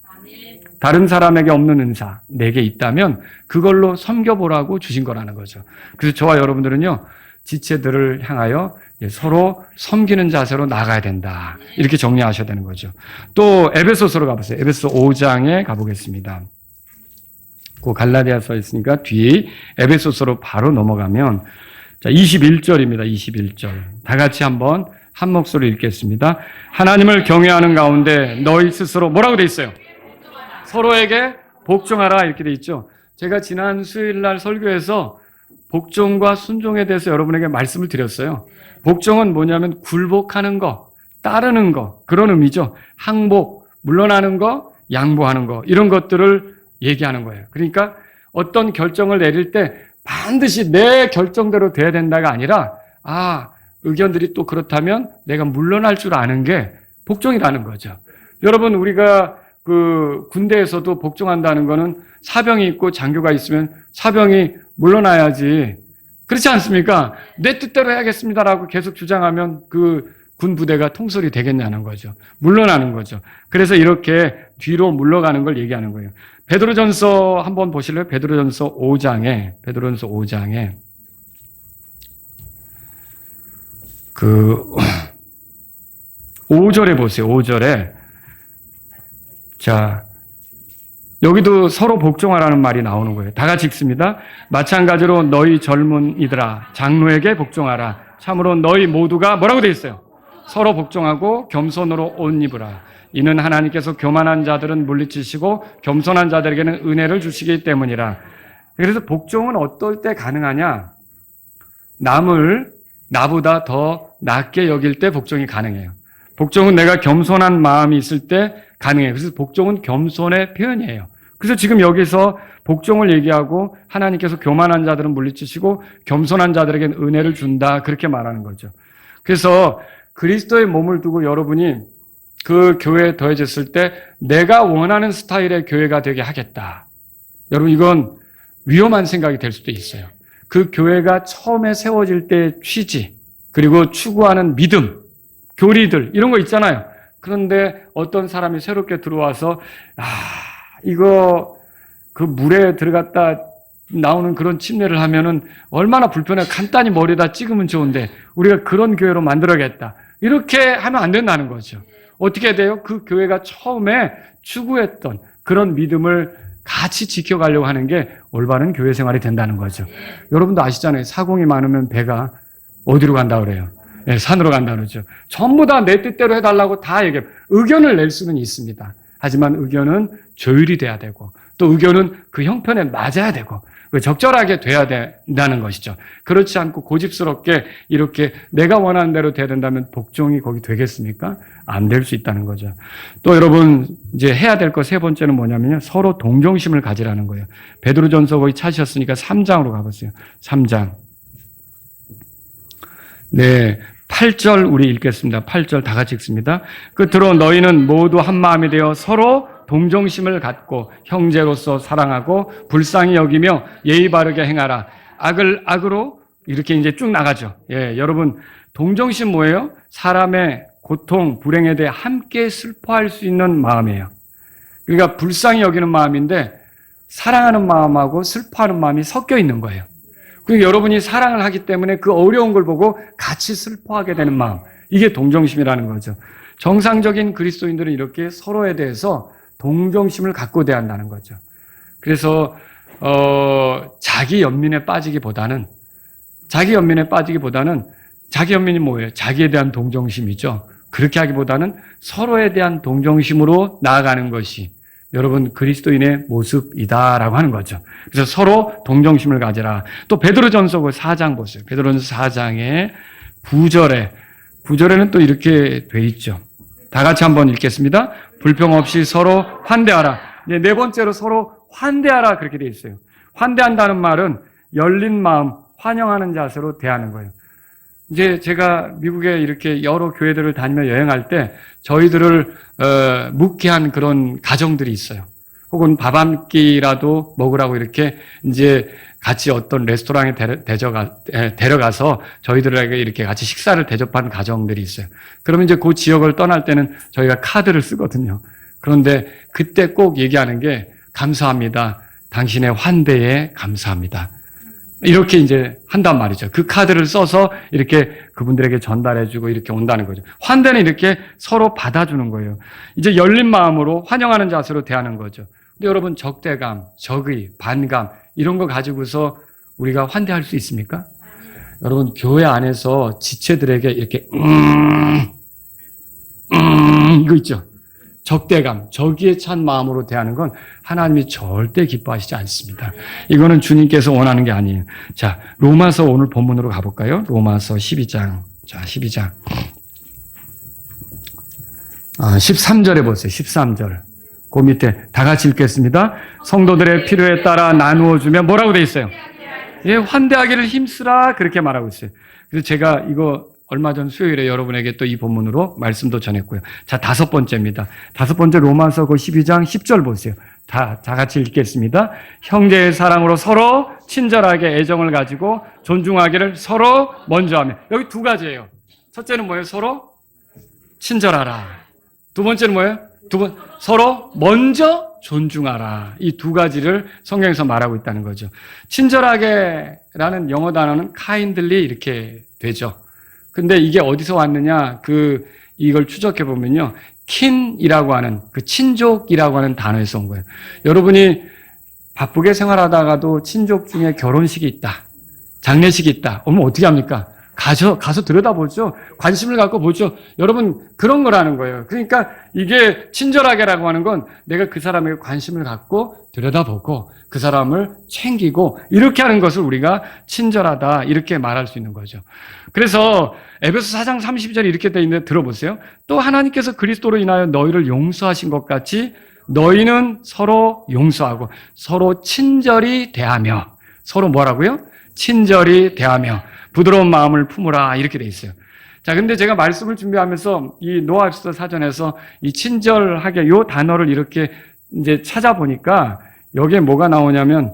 다른 사람에게 없는 은사, 내게 있다면 그걸로 섬겨보라고 주신 거라는 거죠. 그래서 저와 여러분들은요, 지체들을 향하여 서로 섬기는 자세로 나가야 된다, 이렇게 정리하셔야 되는 거죠. 또 에베소서로 가보세요. 에베소 5장에 가보겠습니다. 그 갈라디아서 있으니까 뒤에 에베소서로 바로 넘어가면, 자, 21절입니다. 21절. 다 같이 한번 한 목소리 읽겠습니다. 하나님을 경외하는 가운데 너희 스스로 뭐라고 돼 있어요? 서로에게 복종하라, 이렇게 돼 있죠. 제가 지난 수요일 날 설교에서 복종과 순종에 대해서 여러분에게 말씀을 드렸어요. 복종은 뭐냐면 굴복하는 거, 따르는 거, 그런 의미죠. 항복, 물러나는 거, 양보하는 거, 이런 것들을 얘기하는 거예요. 그러니까 어떤 결정을 내릴 때 반드시 내 결정대로 돼야 된다가 아니라, 의견들이 또 그렇다면 내가 물러날 줄 아는 게 복종이라는 거죠. 여러분, 우리가 군대에서도 복종한다는 거는 사병이 있고 장교가 있으면 사병이 물러나야지, 그렇지 않습니까? 내 뜻대로 해야겠습니다라고 계속 주장하면 그 군 부대가 통솔이 되겠냐는 거죠. 물러나는 거죠. 그래서 이렇게 뒤로 물러가는 걸 얘기하는 거예요. 베드로전서 한번 보실래요? 베드로전서 5장에 그 5절에 보세요. 5절에, 자, 여기도 서로 복종하라는 말이 나오는 거예요. 다 같이 읽습니다. 마찬가지로 너희 젊은이들아, 장로에게 복종하라. 참으로 너희 모두가 뭐라고 되어 있어요? 서로 복종하고 겸손으로 옷 입으라. 이는 하나님께서 교만한 자들은 물리치시고 겸손한 자들에게는 은혜를 주시기 때문이라. 그래서 복종은 어떨 때 가능하냐? 남을 나보다 더 낮게 여길 때 복종이 가능해요. 복종은 내가 겸손한 마음이 있을 때 가능해요. 그래서 복종은 겸손의 표현이에요. 그래서 지금 여기서 복종을 얘기하고 하나님께서 교만한 자들은 물리치시고 겸손한 자들에게는 은혜를 준다, 그렇게 말하는 거죠. 그래서 그리스도의 몸을 두고 여러분이 그 교회에 더해졌을 때 내가 원하는 스타일의 교회가 되게 하겠다, 여러분, 이건 위험한 생각이 될 수도 있어요. 그 교회가 처음에 세워질 때의 취지, 그리고 추구하는 믿음, 교리들, 이런 거 있잖아요. 그런데 어떤 사람이 새롭게 들어와서, 이거, 그 물에 들어갔다 나오는 그런 침례를 하면은 얼마나 불편해. 간단히 머리에다 찍으면 좋은데, 우리가 그런 교회로 만들어야겠다. 이렇게 하면 안 된다는 거죠. 어떻게 돼요? 그 교회가 처음에 추구했던 그런 믿음을 같이 지켜가려고 하는 게 올바른 교회 생활이 된다는 거죠. 여러분도 아시잖아요. 사공이 많으면 배가 어디로 간다 그래요? 네, 산으로 간다 그러죠. 전부 다 내 뜻대로 해달라고 다 얘기해요. 의견을 낼 수는 있습니다. 하지만 의견은 조율이 돼야 되고, 또 의견은 그 형편에 맞아야 되고, 적절하게 돼야 된다는 것이죠. 그렇지 않고 고집스럽게 이렇게 내가 원하는 대로 돼야 된다면 복종이 거기 되겠습니까? 안 될 수 있다는 거죠. 또 여러분, 이제 해야 될 거 세 번째는 뭐냐면요. 서로 동정심을 가지라는 거예요. 베드로전서 거기 찾으셨으니까 3장으로 가보세요. 3장. 네. 8절 우리 읽겠습니다. 8절 다 같이 읽습니다. 끝으로 너희는 모두 한 마음이 되어 서로 동정심을 갖고 형제로서 사랑하고 불쌍히 여기며 예의 바르게 행하라. 악을 악으로 이렇게 이제 쭉 나가죠. 예, 여러분 동정심 뭐예요? 사람의 고통, 불행에 대해 함께 슬퍼할 수 있는 마음이에요. 그러니까 불쌍히 여기는 마음인데 사랑하는 마음하고 슬퍼하는 마음이 섞여 있는 거예요. 그러니까 여러분이 사랑을 하기 때문에 그 어려운 걸 보고 같이 슬퍼하게 되는 마음. 이게 동정심이라는 거죠. 정상적인 그리스도인들은 이렇게 서로에 대해서 동정심을 갖고 대한다는 거죠. 그래서 자기 연민에 빠지기보다는 자기 연민이 뭐예요? 자기에 대한 동정심이죠. 그렇게 하기보다는 서로에 대한 동정심으로 나아가는 것이 여러분 그리스도인의 모습이다라고 하는 거죠. 그래서 서로 동정심을 가지라. 또 베드로전서 4장 보세요. 베드로전서 4장의 9절에는 또 이렇게 돼 있죠. 다 같이 한번 읽겠습니다. 불평 없이 서로 환대하라. 네 번째로 서로 환대하라 그렇게 돼 있어요. 환대한다는 말은 열린 마음, 환영하는 자세로 대하는 거예요. 이제 제가 미국에 이렇게 여러 교회들을 다니며 여행할 때 저희들을 묵게 한 그런 가정들이 있어요. 혹은 밥 한 끼라도 먹으라고 이렇게 이제 같이 어떤 레스토랑에 데려가서 저희들에게 이렇게 같이 식사를 대접한 가정들이 있어요. 그러면 이제 그 지역을 떠날 때는 저희가 카드를 쓰거든요. 그런데 그때 꼭 얘기하는 게 감사합니다. 당신의 환대에 감사합니다. 이렇게 이제 한단 말이죠. 그 카드를 써서 이렇게 그분들에게 전달해주고 이렇게 온다는 거죠. 환대는 이렇게 서로 받아주는 거예요. 이제 열린 마음으로 환영하는 자세로 대하는 거죠. 근데 여러분 적대감, 적의, 반감 이런 거 가지고서 우리가 환대할 수 있습니까? 여러분 교회 안에서 지체들에게 이렇게 이거 있죠. 적대감, 적의에 찬 마음으로 대하는 건 하나님이 절대 기뻐하시지 않습니다. 이거는 주님께서 원하는 게 아니에요. 자, 로마서 오늘 본문으로 가볼까요? 로마서 12장. 자, 12장. 13절에 보세요. 13절. 그 밑에 다 같이 읽겠습니다. 성도들의 필요에 따라 나누어 주면 뭐라고 돼 있어요? 예, 환대하기를 힘쓰라 그렇게 말하고 있어요. 그래서 제가 이거 얼마 전 수요일에 여러분에게 또 이 본문으로 말씀도 전했고요. 자, 5번째입니다. 5번째 로마서 그 12장 10절 보세요. 다 같이 읽겠습니다. 형제의 사랑으로 서로 친절하게 애정을 가지고 존중하기를 서로 먼저 하며. 여기 두 가지예요. 첫째는 뭐예요? 서로 친절하라. 두 번째는 뭐예요? 서로 먼저 존중하라. 이 두 가지를 성경에서 말하고 있다는 거죠. 친절하게라는 영어 단어는 kindly 이렇게 되죠. 근데 이게 어디서 왔느냐? 이걸 추적해 보면요. 킨이라고 하는, 친족이라고 하는 단어에서 온 거예요. 여러분이 바쁘게 생활하다가도 친족 중에 결혼식이 있다. 장례식이 있다. 그러면 어떻게 합니까? 가서 들여다보죠. 관심을 갖고 보죠. 여러분, 그런 거라는 거예요. 그러니까 이게 친절하게라고 하는 건 내가 그 사람에게 관심을 갖고 들여다보고 그 사람을 챙기고 이렇게 하는 것을 우리가 친절하다 이렇게 말할 수 있는 거죠. 그래서 에베소 4장 32절에 이렇게 되어 있는데 들어보세요. 또 하나님께서 그리스도로 인하여 너희를 용서하신 것 같이 너희는 서로 용서하고 서로 친절히 대하며 서로 뭐라고요? 친절히 대하며 부드러운 마음을 품으라 이렇게 돼 있어요. 자, 근데 제가 말씀을 준비하면서 이 노아입스터 사전에서 이 친절하게 요 단어를 이렇게 이제 찾아보니까 여기에 뭐가 나오냐면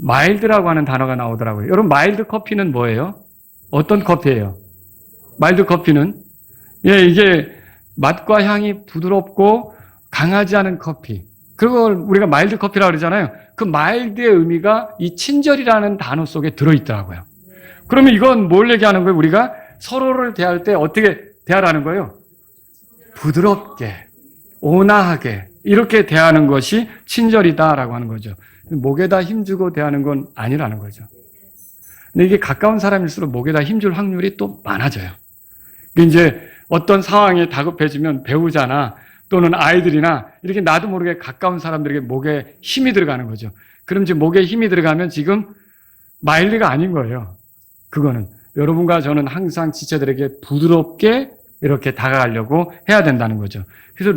마일드라고 하는 단어가 나오더라고요. 여러분, 마일드 커피는 뭐예요? 어떤 커피예요? 마일드 커피는 이게 맛과 향이 부드럽고 강하지 않은 커피. 그걸 우리가 마일드 커피라고 그러잖아요. 그 마일드의 의미가 이 친절이라는 단어 속에 들어있더라고요. 그러면 이건 뭘 얘기하는 거예요? 우리가 서로를 대할 때 어떻게 대하라는 거예요? 부드럽게, 온화하게 이렇게 대하는 것이 친절이다라고 하는 거죠. 목에다 힘주고 대하는 건 아니라는 거죠. 근데 이게 가까운 사람일수록 목에다 힘줄 확률이 또 많아져요. 이제 어떤 상황이 다급해지면 배우자나 또는 아이들이나 이렇게 나도 모르게 가까운 사람들에게 목에 힘이 들어가는 거죠. 그럼 지금 목에 힘이 들어가면 지금 마일드가 아닌 거예요. 그거는 여러분과 저는 항상 지체들에게 부드럽게 이렇게 다가가려고 해야 된다는 거죠. 그래서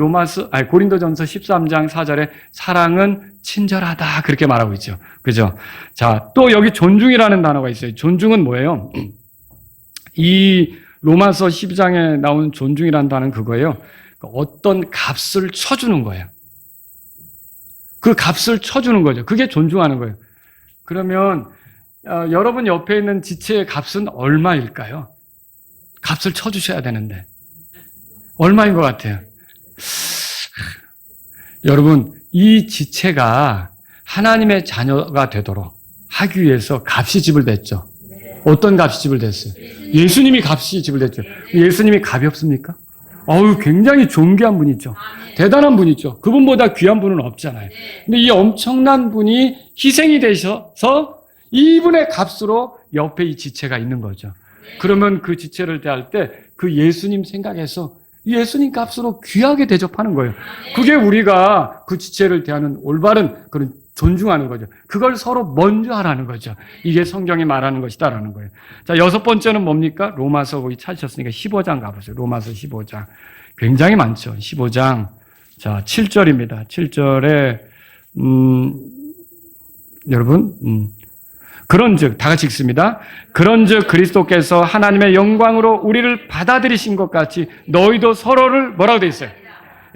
고린도전서 13장 4절에 사랑은 친절하다 그렇게 말하고 있죠. 그죠? 자, 또 여기 존중이라는 단어가 있어요. 존중은 뭐예요? 이 로마서 12장에 나온 존중이라는 단어는 그거예요. 어떤 값을 쳐주는 거예요. 그 값을 쳐주는 거죠. 그게 존중하는 거예요. 그러면 여러분 옆에 있는 지체의 값은 얼마일까요? 값을 쳐주셔야 되는데 얼마인 것 같아요? 여러분, 이 지체가 하나님의 자녀가 되도록 하기 위해서 값이 지불됐죠. 어떤 값이 지불됐어요? 예수님이 값이 지불됐죠. 예수님이 값이 없습니까? 굉장히 존귀한 분이죠. 대단한 분이죠. 그분보다 귀한 분은 없잖아요. 근데 이 엄청난 분이 희생이 되셔서 이분의 값으로 옆에 이 지체가 있는 거죠. 그러면 그 지체를 대할 때 그 예수님 생각해서 예수님 값으로 귀하게 대접하는 거예요. 그게 우리가 그 지체를 대하는 올바른 그런 존중하는 거죠. 그걸 서로 먼저 하라는 거죠. 이게 성경이 말하는 것이다라는 거예요. 자, 6번째는 뭡니까? 로마서 거기 찾으셨으니까 15장 가보세요. 로마서 15장. 굉장히 많죠. 15장. 자, 7절입니다. 7절에, 여러분, 그런즉 다 같이 읽습니다. 그런즉 그리스도께서 하나님의 영광으로 우리를 받아들이신 것 같이 너희도 서로를 뭐라고 돼 있어요?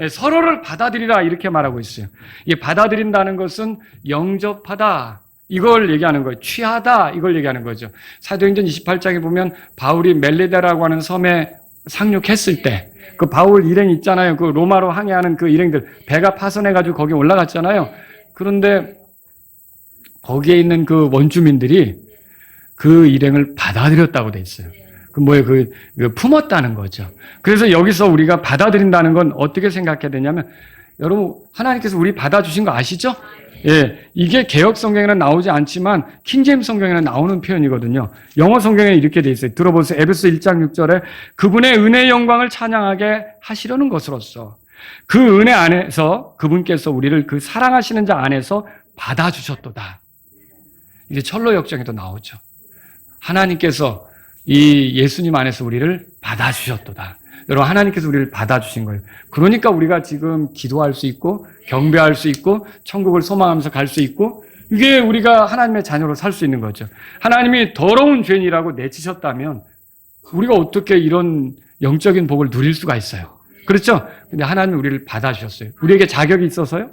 서로를 받아들이라 이렇게 말하고 있어요. 이 받아들인다는 것은 영접하다 이걸 얘기하는 거예요. 취하다 이걸 얘기하는 거죠. 사도행전 28장에 보면 바울이 멜리다라고 하는 섬에 상륙했을 때 그 바울 일행 있잖아요. 그 로마로 항해하는 그 일행들 배가 파손해가지고 거기 올라갔잖아요. 그런데 거기에 있는 그 원주민들이 그 일행을 받아들였다고 돼 있어요. 그 뭐예요? 그 품었다는 거죠. 그래서 여기서 우리가 받아들인다는 건 어떻게 생각해야 되냐면, 여러분, 하나님께서 우리 받아주신 거 아시죠? 예. 이게 개역 성경에는 나오지 않지만, 킹제임스 성경에는 나오는 표현이거든요. 영어 성경에 이렇게 돼 있어요. 들어보세요. 에베소 1장 6절에 그분의 은혜의 영광을 찬양하게 하시려는 것으로서 그 은혜 안에서 그분께서 우리를 그 사랑하시는 자 안에서 받아주셨도다. 이게 철로 역정에도 나오죠. 하나님께서 이 예수님 안에서 우리를 받아주셨도다. 여러분, 하나님께서 우리를 받아주신 거예요. 그러니까 우리가 지금 기도할 수 있고 경배할 수 있고 천국을 소망하면서 갈 수 있고 이게 우리가 하나님의 자녀로 살 수 있는 거죠. 하나님이 더러운 죄인이라고 내치셨다면 우리가 어떻게 이런 영적인 복을 누릴 수가 있어요. 그렇죠? 근데 하나님이 우리를 받아주셨어요. 우리에게 자격이 있어서요?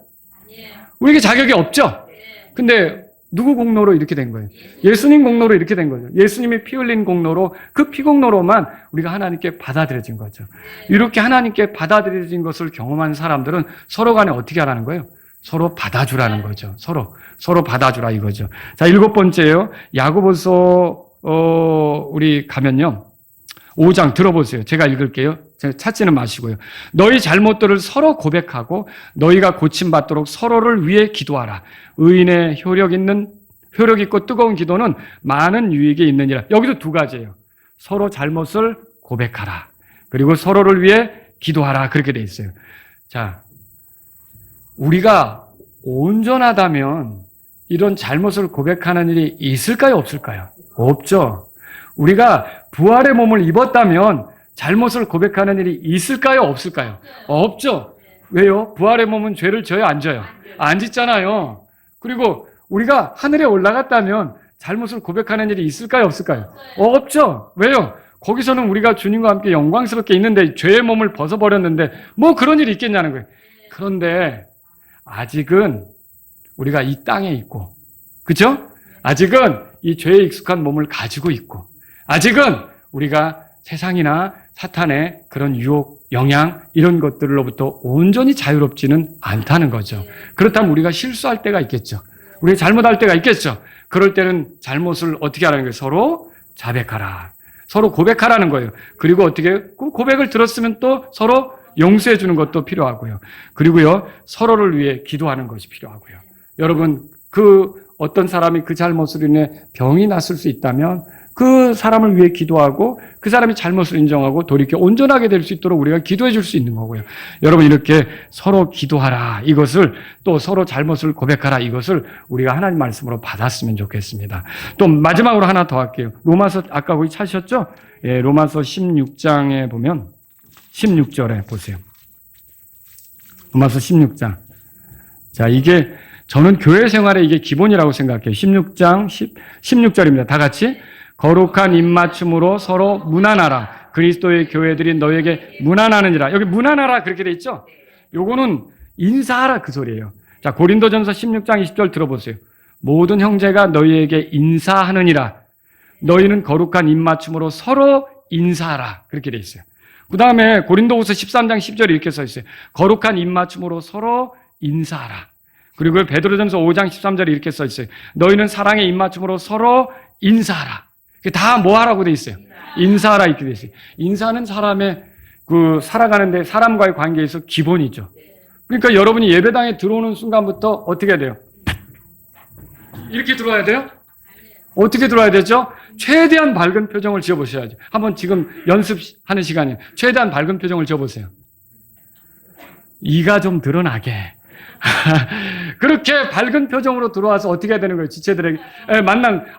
우리에게 자격이 없죠? 근데 누구 공로로 이렇게 된 거예요? 예수님 공로로 이렇게 된 거죠. 예수님이 피 흘린 공로로 그 피 공로로만 우리가 하나님께 받아들여진 거죠. 이렇게 하나님께 받아들여진 것을 경험한 사람들은 서로 간에 어떻게 하라는 거예요? 서로 받아주라는 거죠. 서로 받아주라 이거죠. 자, 7번째요. 야고보서 우리 가면요. 5장 들어보세요. 제가 읽을게요. 제가 찾지는 마시고요. 너희 잘못들을 서로 고백하고 너희가 고침받도록 서로를 위해 기도하라. 의인의 효력 있고 뜨거운 기도는 많은 유익이 있느니라. 여기서 두 가지예요. 서로 잘못을 고백하라. 그리고 서로를 위해 기도하라. 그렇게 돼 있어요. 자, 우리가 온전하다면 이런 잘못을 고백하는 일이 있을까요? 없을까요? 없죠. 우리가 부활의 몸을 입었다면 잘못을 고백하는 일이 있을까요? 없을까요? 없죠. 왜요? 부활의 몸은 죄를 져요? 안 져요? 안 짓잖아요. 그리고 우리가 하늘에 올라갔다면 잘못을 고백하는 일이 있을까요? 없을까요? 없죠. 왜요? 거기서는 우리가 주님과 함께 영광스럽게 있는데 죄의 몸을 벗어버렸는데 뭐 그런 일이 있겠냐는 거예요. 그런데 아직은 우리가 이 땅에 있고, 그죠? 아직은 이 죄에 익숙한 몸을 가지고 있고, 아직은 우리가 세상이나 사탄의 그런 유혹, 영향 이런 것들로부터 온전히 자유롭지는 않다는 거죠. 그렇다면 우리가 실수할 때가 있겠죠. 우리가 잘못할 때가 있겠죠. 그럴 때는 잘못을 어떻게 하라는 거예요? 서로 자백하라. 서로 고백하라는 거예요. 그리고 어떻게 고백을 들었으면 또 서로 용서해 주는 것도 필요하고요. 그리고요, 서로를 위해 기도하는 것이 필요하고요. 여러분, 어떤 사람이 그 잘못으로 인해 병이 났을 수 있다면 그 사람을 위해 기도하고 그 사람이 잘못을 인정하고 돌이켜 온전하게 될 수 있도록 우리가 기도해 줄 수 있는 거고요. 여러분, 이렇게 서로 기도하라, 이것을 또 서로 잘못을 고백하라, 이것을 우리가 하나님 말씀으로 받았으면 좋겠습니다. 또 마지막으로 하나 더 할게요. 로마서 아까 거기 찾으셨죠? 예, 로마서 16장에 보면 16절에 보세요. 로마서 16장. 자, 이게 저는 교회 생활에 이게 기본이라고 생각해요. 16장 16절입니다. 다 같이. 거룩한 입맞춤으로 서로 문안하라. 그리스도의 교회들이 너에게 문안하느니라. 여기 문안하라 그렇게 돼 있죠? 요거는 인사하라 그 소리예요. 자, 고린도전서 16장 20절 들어보세요. 모든 형제가 너희에게 인사하느니라. 너희는 거룩한 입맞춤으로 서로 인사하라. 그렇게 돼 있어요. 그 다음에 고린도후서 13장 10절에 이렇게 써 있어요. 거룩한 입맞춤으로 서로 인사하라. 그리고 베드로전서 5장 13절에 이렇게 써 있어요. 너희는 사랑의 입맞춤으로 서로 인사하라. 다 뭐 하라고 돼 있어요? 인사하라 이렇게 돼 있어요. 인사는 사람의 살아가는데 사람과의 관계에서 기본이죠. 그러니까 여러분이 예배당에 들어오는 순간부터 어떻게 해야 돼요? 이렇게 들어와야 돼요? 어떻게 들어와야 되죠? 최대한 밝은 표정을 지어보셔야죠. 한번 지금 연습하는 시간이에요. 최대한 밝은 표정을 지어보세요. 이가 좀 드러나게. 그렇게 밝은 표정으로 들어와서 어떻게 해야 되는 거예요? 지체들에게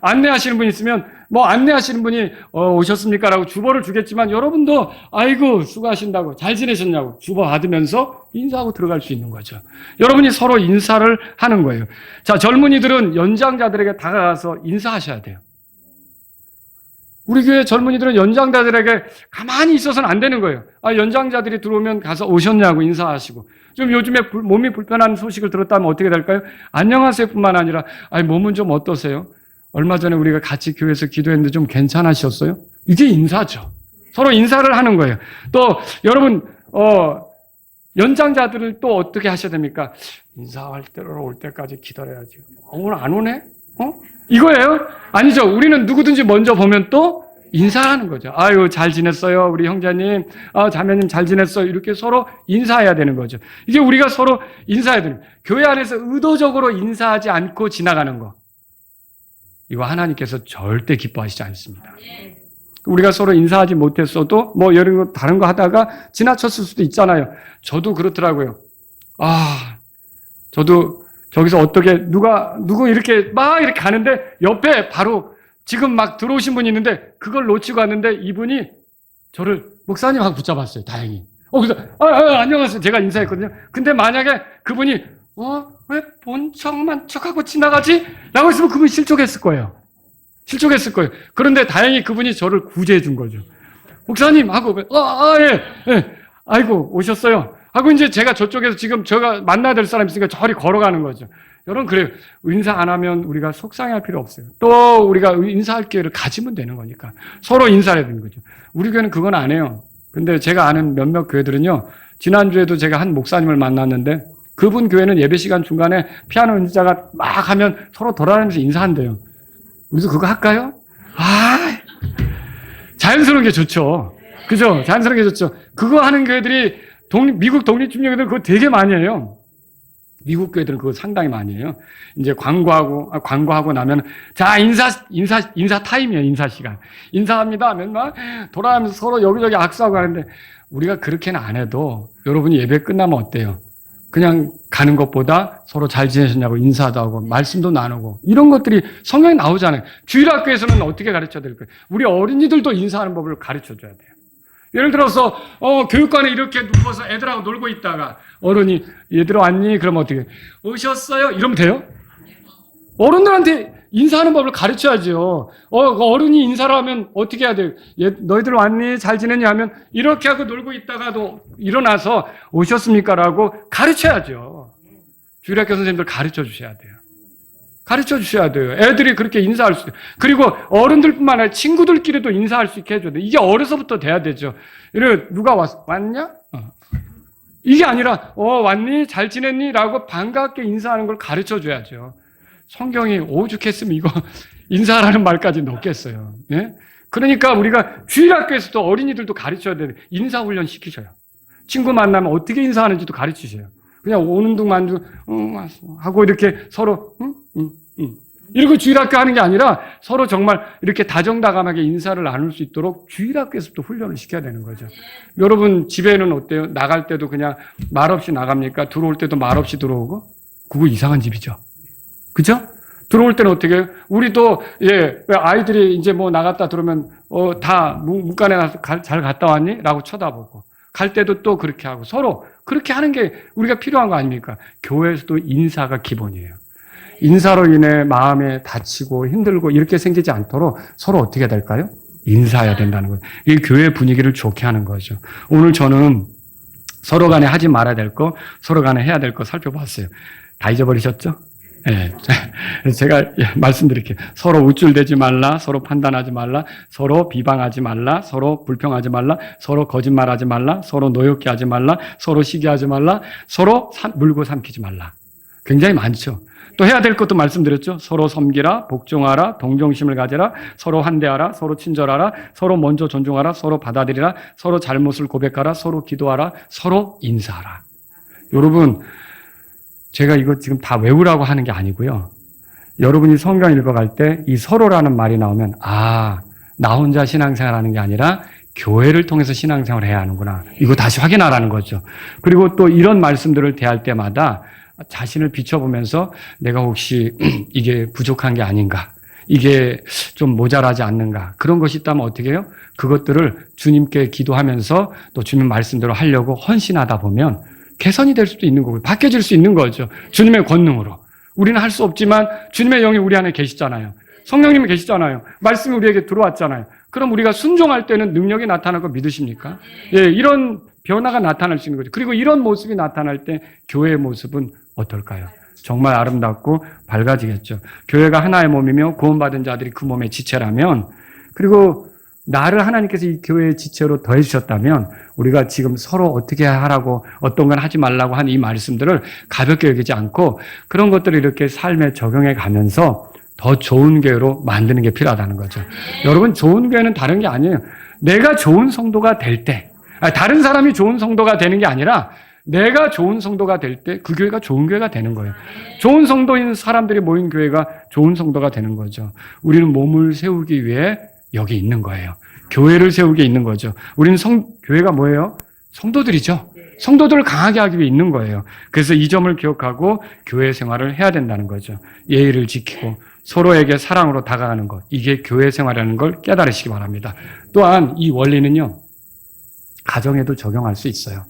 안내하시는 분이 있으면 안내하시는 분이 오셨습니까? 라고 주보를 주겠지만 여러분도 아이고 수고하신다고 잘 지내셨냐고 주보 받으면서 인사하고 들어갈 수 있는 거죠. 여러분이 서로 인사를 하는 거예요. 자, 젊은이들은 연장자들에게 다가가서 인사하셔야 돼요. 우리 교회 젊은이들은 연장자들에게 가만히 있어서는 안 되는 거예요. 연장자들이 들어오면 가서 오셨냐고 인사하시고, 좀 요즘에 몸이 불편한 소식을 들었다면 어떻게 될까요? 안녕하세요 뿐만 아니라, 몸은 좀 어떠세요? 얼마 전에 우리가 같이 교회에서 기도했는데 좀 괜찮으셨어요? 이게 인사죠. 서로 인사를 하는 거예요. 또 여러분 연장자들을 또 어떻게 하셔야 됩니까? 인사할 때로 올 때까지 기다려야지. 오늘 안 오네? 이거예요? 아니죠. 우리는 누구든지 먼저 보면 또 인사하는 거죠. 아유, 잘 지냈어요. 우리 형제님, 자매님 잘 지냈어요. 이렇게 서로 인사해야 되는 거죠. 이게 우리가 서로 인사해야 되는 거예요. 교회 안에서 의도적으로 인사하지 않고 지나가는 거. 이거 하나님께서 절대 기뻐하시지 않습니다. 우리가 서로 인사하지 못했어도 이런 거 다른 거 하다가 지나쳤을 수도 있잖아요. 저도 그렇더라고요. 저도 저기서 어떻게 누구 이렇게 가는데 옆에 바로 지금 막 들어오신 분이 있는데 그걸 놓치고 왔는데 이분이 저를 목사님하고 붙잡았어요. 다행히. 그래서 안녕하세요. 제가 인사했거든요. 근데 만약에 그분이 왜 본 척만 척하고 지나가지? 라고 했으면 그분이 실족했을 거예요. 그런데 다행히 그분이 저를 구제해 준 거죠. 목사님 하고 예. 아이고 오셨어요. 하고 이제 제가 저쪽에서 지금 제가 만나야 될 사람이 있으니까 저리 걸어가는 거죠. 여러분 그래요. 인사 안 하면 우리가 속상해할 필요 없어요. 또 우리가 인사할 기회를 가지면 되는 거니까 서로 인사해야 되는 거죠. 우리 교회는 그건 안 해요. 근데 제가 아는 몇몇 교회들은요. 지난주에도 제가 한 목사님을 만났는데 그분 교회는 예배 시간 중간에 피아노 연주자가 막 하면 서로 돌아다니면서 인사한대요. 우리도 그거 할까요? 자연스러운 게 좋죠. 그죠? 자연스러운 게 좋죠. 그거 하는 교회들이 미국 독립주의교회들 그거 되게 많이 해요. 미국 교회들은 그거 상당히 많이 해요. 이제 광고하고 나면 자 인사 타임이에요. 인사 시간. 인사합니다 하면 막 돌아가면서 서로 여기저기 악수하고 하는데 우리가 그렇게는 안 해도 여러분이 예배 끝나면 어때요? 그냥 가는 것보다 서로 잘 지내셨냐고 인사도 하고 말씀도 나누고 이런 것들이 성경에 나오잖아요. 주일학교에서는 어떻게 가르쳐야 될까요? 우리 어린이들도 인사하는 법을 가르쳐줘야 돼요. 예를 들어서 교육관에 이렇게 누워서 애들하고 놀고 있다가 어른이 얘들아 왔니? 그러면 어떻게 오셨어요? 이러면 돼요? 어른들한테 인사하는 법을 가르쳐야죠. 어른이 인사를 하면 어떻게 해야 돼요? 너희들 왔니? 잘 지냈니? 하면 이렇게 하고 놀고 있다가도 일어나서 오셨습니까? 라고 가르쳐야죠. 주일학교 선생님들 가르쳐 주셔야 돼요. 가르쳐 주셔야 돼요. 애들이 그렇게 인사할 수, 그리고 어른들뿐만 아니라 친구들끼리도 인사할 수 있게 해줘야 돼요. 이게 어려서부터 돼야 되죠. 이래 누가 왔냐? 이게 아니라 왔니? 잘 지냈니? 라고 반갑게 인사하는 걸 가르쳐 줘야죠. 성경이 오죽했으면 이거 인사하라는 말까지 넣겠어요. 예? 그러니까 우리가 주일학교에서도 어린이들도 가르쳐야 돼요. 인사훈련 시키셔요. 친구 만나면 어떻게 인사하는지도 가르치셔요. 그냥 오는 둥만 둥 하고 이렇게 서로 이러고 주일학교 하는 게 아니라 서로 정말 이렇게 다정다감하게 인사를 나눌 수 있도록 주일학교에서부터 훈련을 시켜야 되는 거죠. 여러분 집에는 어때요? 나갈 때도 그냥 말 없이 나갑니까? 들어올 때도 말 없이 들어오고? 그거 이상한 집이죠. 그죠? 들어올 때는 어떻게 해요? 우리도 아이들이 이제 뭐 나갔다 들어오면 다 문간에 나서 잘 갔다 왔니? 라고 쳐다보고 갈 때도 또 그렇게 하고 서로 그렇게 하는 게 우리가 필요한 거 아닙니까? 교회에서도 인사가 기본이에요. 인사로 인해 마음에 다치고 힘들고 이렇게 생기지 않도록 서로 어떻게 될까요? 인사해야 된다는 거예요. 이게 교회 분위기를 좋게 하는 거죠. 오늘 저는 서로 간에 하지 말아야 될 거, 서로 간에 해야 될 거 살펴봤어요. 다 잊어버리셨죠? 네. 제가 말씀드릴게요. 서로 우쭐대지 말라, 서로 판단하지 말라, 서로 비방하지 말라, 서로 불평하지 말라, 서로 거짓말하지 말라, 서로 노엽게 하지 말라, 서로 시기하지 말라, 서로 물고 삼키지 말라. 굉장히 많죠. 또 해야 될 것도 말씀드렸죠. 서로 섬기라, 복종하라, 동정심을 가져라, 서로 환대하라, 서로 친절하라, 서로 먼저 존중하라, 서로 받아들이라, 서로 잘못을 고백하라, 서로 기도하라, 서로 인사하라. 여러분, 제가 이거 지금 다 외우라고 하는 게 아니고요. 여러분이 성경 읽어갈 때 이 서로라는 말이 나오면 나 혼자 신앙생활 하는 게 아니라 교회를 통해서 신앙생활을 해야 하는구나. 이거 다시 확인하라는 거죠. 그리고 또 이런 말씀들을 대할 때마다 자신을 비춰보면서 내가 혹시 이게 부족한 게 아닌가, 이게 좀 모자라지 않는가, 그런 것이 있다면 어떻게 해요? 그것들을 주님께 기도하면서 또 주님 말씀대로 하려고 헌신하다 보면 개선이 될 수도 있는 거고요. 바뀌어질 수 있는 거죠. 주님의 권능으로. 우리는 할 수 없지만 주님의 영이 우리 안에 계시잖아요. 성령님이 계시잖아요. 말씀이 우리에게 들어왔잖아요. 그럼 우리가 순종할 때는 능력이 나타날 거 믿으십니까? 이런 변화가 나타날 수 있는 거죠. 그리고 이런 모습이 나타날 때 교회의 모습은 어떨까요? 정말 아름답고 밝아지겠죠. 교회가 하나의 몸이며 구원받은 자들이 그 몸의 지체라면, 그리고 나를 하나님께서 이 교회의 지체로 더해주셨다면 우리가 지금 서로 어떻게 하라고 어떤 건 하지 말라고 한 이 말씀들을 가볍게 여기지 않고 그런 것들을 이렇게 삶에 적용해 가면서 더 좋은 교회로 만드는 게 필요하다는 거죠. 여러분, 좋은 교회는 다른 게 아니에요. 내가 좋은 성도가 될 때, 다른 사람이 좋은 성도가 되는 게 아니라 내가 좋은 성도가 될 때 그 교회가 좋은 교회가 되는 거예요. 좋은 성도인 사람들이 모인 교회가 좋은 성도가 되는 거죠. 우리는 몸을 세우기 위해 여기 있는 거예요. 교회를 세우기 있는 거죠. 우리는 교회가 뭐예요? 성도들이죠. 성도들을 강하게 하기 위해 있는 거예요. 그래서 이 점을 기억하고 교회 생활을 해야 된다는 거죠. 예의를 지키고 서로에게 사랑으로 다가가는 것. 이게 교회 생활이라는 걸 깨달으시기 바랍니다. 또한 이 원리는요, 가정에도 적용할 수 있어요.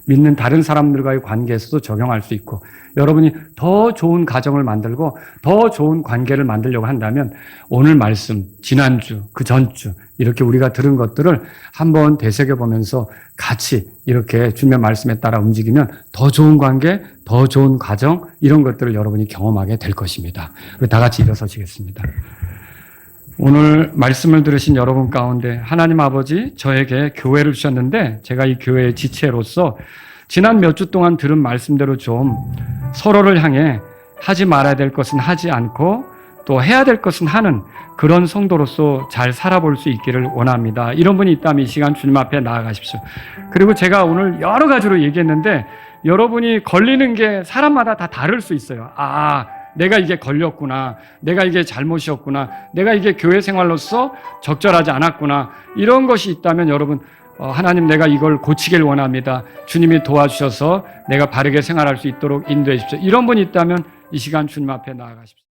믿는 다른 사람들과의 관계에서도 적용할 수 있고, 여러분이 더 좋은 가정을 만들고 더 좋은 관계를 만들려고 한다면 오늘 말씀, 지난주, 그 전주 이렇게 우리가 들은 것들을 한번 되새겨보면서 같이 이렇게 주님의 말씀에 따라 움직이면 더 좋은 관계, 더 좋은 가정, 이런 것들을 여러분이 경험하게 될 것입니다. 다 같이 일어서시겠습니다. 오늘 말씀을 들으신 여러분 가운데 하나님 아버지, 저에게 교회를 주셨는데 제가 이 교회의 지체로서 지난 몇 주 동안 들은 말씀대로 좀 서로를 향해 하지 말아야 될 것은 하지 않고 또 해야 될 것은 하는 그런 성도로서 잘 살아볼 수 있기를 원합니다. 이런 분이 있다면 이 시간 주님 앞에 나아가십시오. 그리고 제가 오늘 여러 가지로 얘기했는데 여러분이 걸리는 게 사람마다 다 다를 수 있어요. 내가 이게 걸렸구나. 내가 이게 잘못이었구나. 내가 이게 교회 생활로서 적절하지 않았구나. 이런 것이 있다면 여러분, 하나님, 내가 이걸 고치길 원합니다. 주님이 도와주셔서 내가 바르게 생활할 수 있도록 인도해 주십시오. 이런 분이 있다면 이 시간 주님 앞에 나아가십시오.